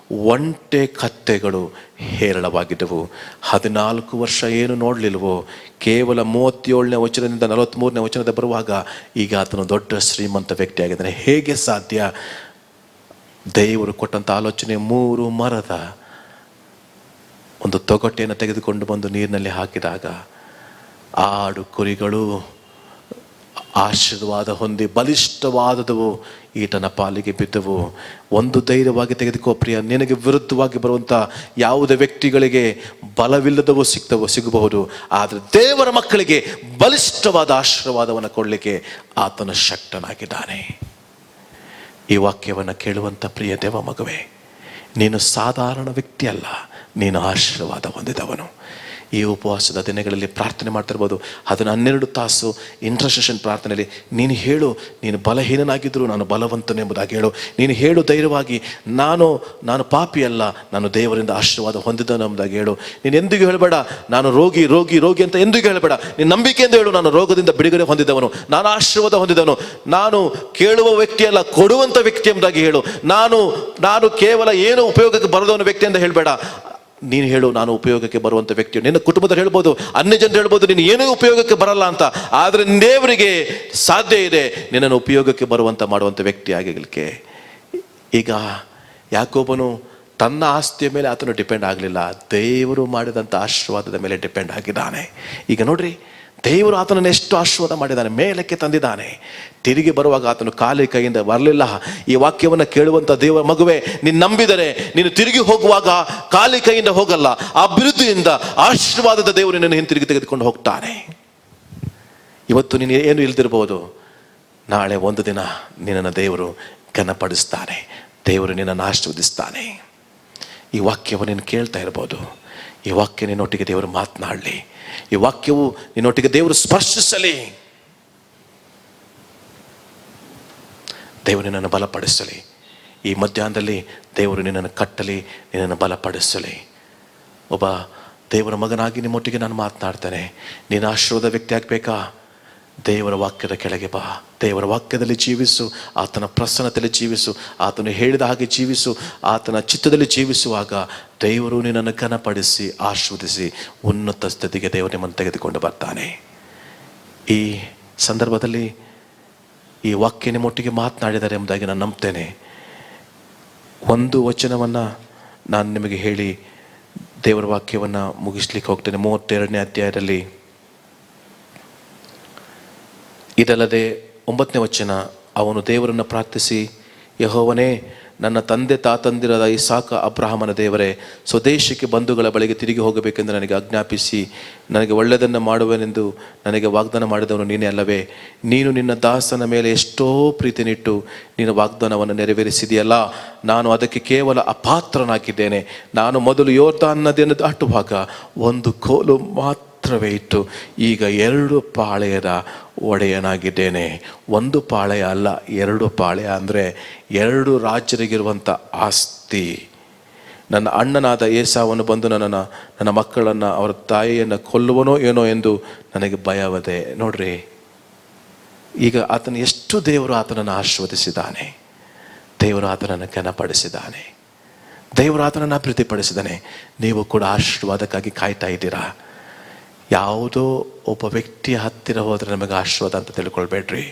ಒಂಟೆ ಕತ್ತೆಗಳು ಹೇರಳವಾಗಿದ್ದವು. 14 ವರ್ಷ ಏನು ನೋಡಲಿಲ್ವೋ, ಕೇವಲ 37ನೇ ವಚನದಿಂದ 43ನೇ ವಚನದ ಬರುವಾಗ ಈಗ ಆತನು ದೊಡ್ಡ ಶ್ರೀಮಂತ ವ್ಯಕ್ತಿಯಾಗಿದ್ದಾನೆ. ಹೇಗೆ ಸಾಧ್ಯ? ದೇವರು ಕೊಟ್ಟಂಥ ಆಲೋಚನೆ, 3 ಮರದ ಒಂದು ತೊಗಟೆಯನ್ನು ತೆಗೆದುಕೊಂಡು ಬಂದು ನೀರಿನಲ್ಲಿ ಹಾಕಿದಾಗ ಆಡು ಕುರಿಗಳು ಆಶೀರ್ವಾದ ಹೊಂದಿ ಬಲಿಷ್ಠವಾದವು ಈತನ ಪಾಲಿಗೆ ಬಿದ್ದವು. ಒಂದು ಧೈರ್ಯವಾಗಿ ತೆಗೆದುಕೋ ಪ್ರಿಯ, ನಿನಗೆ ವಿರುದ್ಧವಾಗಿ ಬರುವಂಥ ಯಾವುದೇ ವ್ಯಕ್ತಿಗಳಿಗೆ ಬಲವಿಲ್ಲದವು ಸಿಗಬಹುದು, ಆದರೆ ದೇವರ ಮಕ್ಕಳಿಗೆ ಬಲಿಷ್ಠವಾದ ಆಶೀರ್ವಾದವನ್ನು ಕೊಡಲಿಕ್ಕೆ ಆತನ ಶಕ್ತನಾಗಿದ್ದಾನೆ. ಈ ವಾಕ್ಯವನ್ನು ಕೇಳುವಂಥ ಪ್ರಿಯ ದೇವ ಮಗುವೆ, ನೀನು ಸಾಧಾರಣ ವ್ಯಕ್ತಿ ಅಲ್ಲ, ನೀನು ಆಶೀರ್ವಾದ ಹೊಂದಿದವನು. ಈ ಉಪವಾಸದ ದಿನಗಳಲ್ಲಿ ಪ್ರಾರ್ಥನೆ ಮಾಡ್ತಿರ್ಬೋದು, ಅದನ್ನು 12 ತಾಸು ಇಂಟರ್ಸೆಷನ್ ಪ್ರಾರ್ಥನೆಯಲ್ಲಿ ನೀನು ಹೇಳು, ನೀನು ಬಲಹೀನನಾಗಿದ್ದರೂ ನಾನು ಬಲವಂತನೆಂಬುದಾಗಿ ಹೇಳು. ನೀನು ಹೇಳು ಧೈರ್ಯವಾಗಿ, ನಾನು ಪಾಪಿ ಅಲ್ಲ, ನಾನು ದೇವರಿಂದ ಆಶೀರ್ವಾದ ಹೊಂದಿದ್ದನು ಎಂಬುದಾಗಿ ಹೇಳು. ನೀನು ಎಂದಿಗೂ ಹೇಳಬೇಡ ನಾನು ರೋಗಿ ರೋಗಿ ರೋಗಿ ಅಂತ ಎಂದಿಗೂ ಹೇಳಬೇಡ. ನೀನು ನಂಬಿಕೆಯಿಂದ ಹೇಳು, ನಾನು ರೋಗದಿಂದ ಬಿಡುಗಡೆ ಹೊಂದಿದವನು, ನಾನು ಆಶೀರ್ವಾದ ಹೊಂದಿದವನು, ನಾನು ಕೇಳುವ ವ್ಯಕ್ತಿ ಅಲ್ಲ ಕೊಡುವಂಥ ವ್ಯಕ್ತಿ ಎಂಬುದಾಗಿ ಹೇಳು. ನಾನು ಕೇವಲ ಏನು ಉಪಯೋಗಕ್ಕೆ ಬರದವನ ವ್ಯಕ್ತಿ ಅಂತ ಹೇಳಬೇಡ. ನೀನು ಹೇಳು, ನಾನು ಉಪಯೋಗಕ್ಕೆ ಬರುವಂಥ ವ್ಯಕ್ತಿ. ನಿನ್ನ ಕುಟುಂಬದಲ್ಲಿ ಹೇಳ್ಬೋದು, ಅನ್ಯ ಜನರು ಹೇಳ್ಬೋದು ನೀನು ಏನೂ ಉಪಯೋಗಕ್ಕೆ ಬರಲ್ಲ ಅಂತ, ಆದರೆ ದೇವರಿಗೆ ಸಾಧ್ಯ ಇದೆ ನಿನ್ನನ್ನು ಉಪಯೋಗಕ್ಕೆ ಬರುವಂಥ ಮಾಡುವಂಥ ವ್ಯಕ್ತಿ ಆಗಲಿಕ್ಕೆ. ಈಗ ಯಾಕೋಬನು ತನ್ನ ಆಸ್ತಿಯ ಮೇಲೆ ಆತನು ಡಿಪೆಂಡ್ ಆಗಲಿಲ್ಲ, ದೇವರು ಮಾಡಿದಂಥ ಆಶೀರ್ವಾದದ ಮೇಲೆ ಡಿಪೆಂಡ್ ಆಗಿದ್ದಾನೆ. ಈಗ ನೋಡ್ರಿ, ದೇವರು ಆತನನ್ನು ಎಷ್ಟು ಆಶೀರ್ವಾದ ಮಾಡಿದ್ದಾನೆ, ಮೇಲಕ್ಕೆ ತಂದಿದ್ದಾನೆ. ತಿರುಗಿ ಬರುವಾಗ ಆತನು ಖಾಲಿ ಕೈಯಿಂದ ಬರಲಿಲ್ಲ. ಈ ವಾಕ್ಯವನ್ನು ಕೇಳುವಂಥ ದೇವರ ಮಗುವೆ, ನೀನು ನಂಬಿದರೆ ನೀನು ತಿರುಗಿ ಹೋಗುವಾಗ ಖಾಲಿ ಕೈಯಿಂದ ಹೋಗಲ್ಲ, ಅಭಿವೃದ್ಧಿಯಿಂದ ಆಶೀರ್ವಾದದ ದೇವರು ನಿನ್ನನ್ನು ಹಿಂತಿರುಗಿ ತೆಗೆದುಕೊಂಡು ಹೋಗ್ತಾನೆ. ಇವತ್ತು ನೀನು ಏನು ಇಲ್ದಿರ್ಬೋದು, ನಾಳೆ ಒಂದು ದಿನ ನಿನ್ನನ್ನು ದೇವರು ಘನಪಡಿಸ್ತಾನೆ, ದೇವರು ನಿನ್ನನ್ನು ಆಶೀರ್ವದಿಸ್ತಾನೆ. ಈ ವಾಕ್ಯವನ್ನು ನೀನು ಕೇಳ್ತಾ ಇರ್ಬೋದು, ಈ ವಾಕ್ಯ ನಿನ್ನೊಟ್ಟಿಗೆ ದೇವರು ಮಾತನಾಡಲಿ, ಈ ವಾಕ್ಯವು ನಿನ್ನೊಟ್ಟಿಗೆ ದೇವರು ಸ್ಪರ್ಶಿಸಲಿ, ದೇವರು ನಿನ್ನನ್ನು ಬಲಪಡಿಸಲಿ. ಈ ಮಧ್ಯಾಹ್ನದಲ್ಲಿ ದೇವರು ನಿನ್ನನ್ನು ಕಟ್ಟಲಿ, ನಿನ್ನನ್ನು ಬಲಪಡಿಸಲಿ. ಒಬ್ಬ ದೇವರ ಮಗನಾಗಿ ನಿಮ್ಮೊಟ್ಟಿಗೆ ನಾನು ಮಾತನಾಡ್ತೇನೆ. ನೀನು ಆಶೀರ್ವಾದ ವ್ಯಕ್ತಿ ಆಗಬೇಕಾ? ದೇವರ ವಾಕ್ಯದ ಕೆಳಗೆ ಬಾ. ದೇವರ ವಾಕ್ಯದಲ್ಲಿ ಜೀವಿಸು, ಆತನ ಪ್ರಸನ್ನತೆಯಲ್ಲಿ ಜೀವಿಸು, ಆತನು ಹೇಳಿದ ಹಾಗೆ ಜೀವಿಸು, ಆತನ ಚಿತ್ತದಲ್ಲಿ ಜೀವಿಸುವಾಗ ದೇವರು ನಿನ್ನನ್ನು ಘನಪಡಿಸಿ ಆಶೀರ್ವದಿಸಿ ಉನ್ನತ ಸ್ಥಿತಿಗೆ ದೇವರು ನಿಮ್ಮನ್ನು ತೆಗೆದುಕೊಂಡು ಬರ್ತಾನೆ. ಈ ಸಂದರ್ಭದಲ್ಲಿ ಈ ವಾಕ್ಯ ನಿಮ್ಮೊಟ್ಟಿಗೆ ಮಾತನಾಡಿದ್ದಾರೆ ಎಂಬುದಾಗಿ ನಾನು ನಂಬ್ತೇನೆ. ಒಂದು ವಚನವನ್ನು ನಾನು ನಿಮಗೆ ಹೇಳಿ ದೇವರ ವಾಕ್ಯವನ್ನು ಮುಗಿಸ್ಲಿಕ್ಕೆ ಹೋಗ್ತೇನೆ. 32ನೇ ಅಧ್ಯಾಯದಲ್ಲಿ ಇದಲ್ಲದೆ 9ನೇ ವಚನ, ಅವನು ದೇವರನ್ನು ಪ್ರಾರ್ಥಿಸಿ, ಯೆಹೋವನೇ, ನನ್ನ ತಂದೆ ತಾತಂದಿರಾದ ಇಸಾಕ ಅಬ್ರಹಾಮನ ದೇವರೇ, ಸ್ವದೇಶಕ್ಕೆ ಬಂಧುಗಳ ಬಳಿಗೆ ತಿರುಗಿ ಹೋಗಬೇಕೆಂದು ನನಗೆ ಆಜ್ಞಾಪಿಸಿ ನನಗೆ ಒಳ್ಳೆಯದನ್ನು ಮಾಡುವೆನೆಂದು ನನಗೆ ವಾಗ್ದಾನ ಮಾಡಿದವನು ನೀನೇ ಅಲ್ಲವೇ? ನೀನು ನಿನ್ನ ದಾಸನ ಮೇಲೆ ಎಷ್ಟೋ ಪ್ರೀತಿನಿಟ್ಟು ನಿನ್ನ ವಾಗ್ದಾನವನ್ನು ನೆರವೇರಿಸಿದೆಯಲ್ಲ. ನಾನು ಅದಕ್ಕೆ ಕೇವಲ ಅಪಾತ್ರನಾಗಿದ್ದೇನೆ. ನಾನು ಮೊದಲು ಯೋರ್ದಾನ್ ನದಿಯನ್ನು ದಾಟುವಾಗ ಒಂದು ಕೋಲು ಮಾತ್ರವೇ ಇಟ್ಟು ಈಗ 2 ಪಾಳೆಯದ ಒಡೆಯನಾಗಿದ್ದೇನೆ. ಒಂದು ಪಾಳೆಯ ಅಲ್ಲ, 2 ಪಾಳೆಯ ಅಂದರೆ 2 ರಾಜ್ಯರಿಗಿರುವಂಥ ಆಸ್ತಿ. ನನ್ನ ಅಣ್ಣನಾದ ಏಸಾವನು ಬಂದು ನನ್ನ ಮಕ್ಕಳನ್ನು, ಅವರ ತಾಯಿಯನ್ನು ಕೊಲ್ಲುವನೋ ಏನೋ ಎಂದು ನನಗೆ ಭಯವದೆ. ನೋಡ್ರಿ, ಈಗ ಆತನ ಎಷ್ಟು ದೇವರು ಆತನನ್ನು ಆಶೀರ್ವದಿಸಿದ್ದಾನೆ, ದೇವರು ಆತನನ್ನು ಘನಪಡಿಸಿದ್ದಾನೆ, ದೇವರು ಆತನನ್ನು ಪ್ರೀತಿಪಡಿಸಿದ್ದಾನೆ. ನೀವು ಕೂಡ ಆಶೀರ್ವಾದಕ್ಕಾಗಿ ಕಾಯ್ತಾ ಇದ್ದೀರಾ? ಯಾವುದೋ ಒಬ್ಬ ವ್ಯಕ್ತಿಯ ಹತ್ತಿರ ಹೋದರೆ ನಮಗೆ ಆಶೀರ್ವಾದ ಅಂತ ತಿಳ್ಕೊಳ್ಬೇಡ್ರಿ.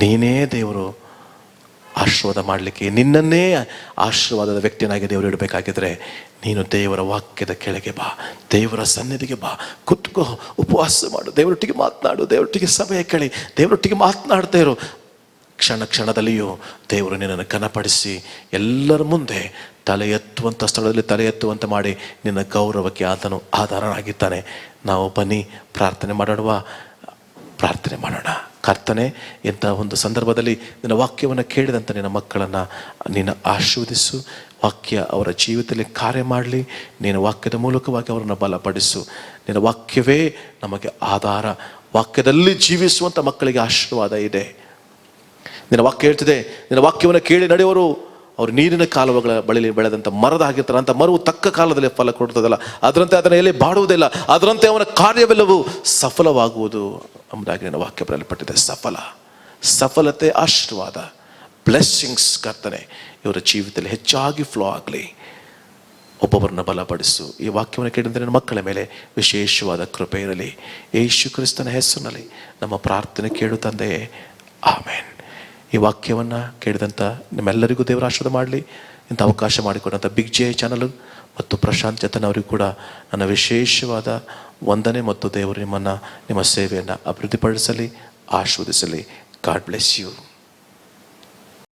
ನೀನೇ ದೇವರು ಆಶೀರ್ವಾದ ಮಾಡಲಿಕ್ಕೆ, ನಿನ್ನನ್ನೇ ಆಶೀರ್ವಾದದ ವ್ಯಕ್ತಿಯನ್ನಾಗಿ ದೇವರು ಇಡಬೇಕಾಗಿದ್ರೆ ನೀನು ದೇವರ ವಾಕ್ಯದ ಕೆಳಗೆ ಬಾ, ದೇವರ ಸನ್ನಿಧಿಗೆ ಬಾ, ಕುತ್ಕೋ, ಉಪವಾಸ ಮಾಡು, ದೇವರೊಟ್ಟಿಗೆ ಮಾತನಾಡು, ದೇವರೊಟ್ಟಿಗೆ ಸಭೆ ಕೇಳಿ, ದೇವರೊಟ್ಟಿಗೆ ಮಾತನಾಡ್ತಾ ಇರು. ಕ್ಷಣ ಕ್ಷಣದಲ್ಲಿಯೂ ದೇವರು ನಿನ್ನನ್ನು ಘನಪಡಿಸಿ ಎಲ್ಲರ ಮುಂದೆ ತಲೆ ಎತ್ತುವಂಥ ಸ್ಥಳದಲ್ಲಿ ತಲೆ ಎತ್ತುವಂತೆ ಮಾಡಿ ನಿನ್ನ ಗೌರವಕ್ಕೆ ಆತನು ಆಧಾರನಾಗಿದ್ದಾನೆ. ನಾವು ಬನ್ನಿ ಪ್ರಾರ್ಥನೆ ಮಾಡೋಣ. ಕರ್ತನೆ, ಇಂಥ ಒಂದು ಸಂದರ್ಭದಲ್ಲಿ ನಿನ್ನ ವಾಕ್ಯವನ್ನು ಕೇಳಿದಂಥ ನಿನ್ನ ಮಕ್ಕಳನ್ನು ನೀನು ಆಶೀರ್ವದಿಸು. ವಾಕ್ಯ ಅವರ ಜೀವಿತದಲ್ಲಿ ಕಾರ್ಯ ಮಾಡಲಿ. ನಿನ್ನ ವಾಕ್ಯದ ಮೂಲಕವಾಗಿ ಅವರನ್ನು ಬಲಪಡಿಸು. ನಿನ್ನ ವಾಕ್ಯವೇ ನಮಗೆ ಆಧಾರ. ವಾಕ್ಯದಲ್ಲಿ ಜೀವಿಸುವಂಥ ಮಕ್ಕಳಿಗೆ ಆಶೀರ್ವಾದ ಇದೆ. ನಿನ್ನ ವಾಕ್ಯ ಹೇಳ್ತಿದೆ, ನಿನ್ನ ವಾಕ್ಯವನ್ನು ಕೇಳಿ ನಡೆಯುವರು ಅವರು ನೀರಿನ ಕಾಲುವೆಗಳ ಬಳಿಲಿ ಬೆಳೆದಂಥ ಮರದ ಆಗಿರ್ತಾರೆ. ಅಂತ ಮರವು ತಕ್ಕ ಕಾಲದಲ್ಲಿ ಫಲ ಕೊಡ್ತದಲ್ಲ, ಅದರಂತೆ ಅದನ್ನ ಎಲೆ ಬಾಡುವುದಿಲ್ಲ, ಅದರಂತೆ ಅವನ ಕಾರ್ಯವೆಲ್ಲವೂ ಸಫಲವಾಗುವುದು ಎಂಬುದಾಗಿ ನನ್ನ ವಾಕ್ಯ ಬರೆಯಲ್ಪಟ್ಟಿದೆ. ಸಫಲತೆ, ಆಶೀರ್ವಾದ, ಬ್ಲೆಸ್ಸಿಂಗ್ಸ್ ಕರ್ತನೆ ಇವರ ಜೀವಿತದಲ್ಲಿ ಹೆಚ್ಚಾಗಿ ಫ್ಲೋ ಆಗಲಿ. ಒಬ್ಬೊಬ್ಬರನ್ನ ಬಲಪಡಿಸು. ಈ ವಾಕ್ಯವನ್ನು ಕೇಳಿದಂತೆ ನನ್ನ ಮಕ್ಕಳ ಮೇಲೆ ವಿಶೇಷವಾದ ಕೃಪೆ ಇರಲಿ. ಯೇಸು ಕ್ರಿಸ್ತನ ಹೆಸರಿನಲ್ಲಿ ನಮ್ಮ ಪ್ರಾರ್ಥನೆ ಕೇಳು ತಂದೆಯೇ, ಆಮೇನ್. ಈ ವಾಕ್ಯವನ್ನು ಕೇಳಿದಂಥ ನಿಮ್ಮೆಲ್ಲರಿಗೂ ದೇವರ ಆಶೀರ್ವಾದ ಮಾಡಲಿ. ಇಂಥ ಅವಕಾಶ ಮಾಡಿಕೊಟ್ಟಂಥ ಬಿಗ್ ಜೆ ಚಾನಲ್ ಮತ್ತು ಪ್ರಶಾಂತ್ ಜತನ್ ಅವರಿಗೂ ಕೂಡ ನನ್ನ ವಿಶೇಷವಾದ ವಂದನೆ ಮತ್ತು ದೇವರು ನಿಮ್ಮ ಸೇವೆಯನ್ನು ಅಭಿವೃದ್ಧಿಪಡಿಸಲಿ, ಆಶೀರ್ವದಿಸಲಿ. God bless you.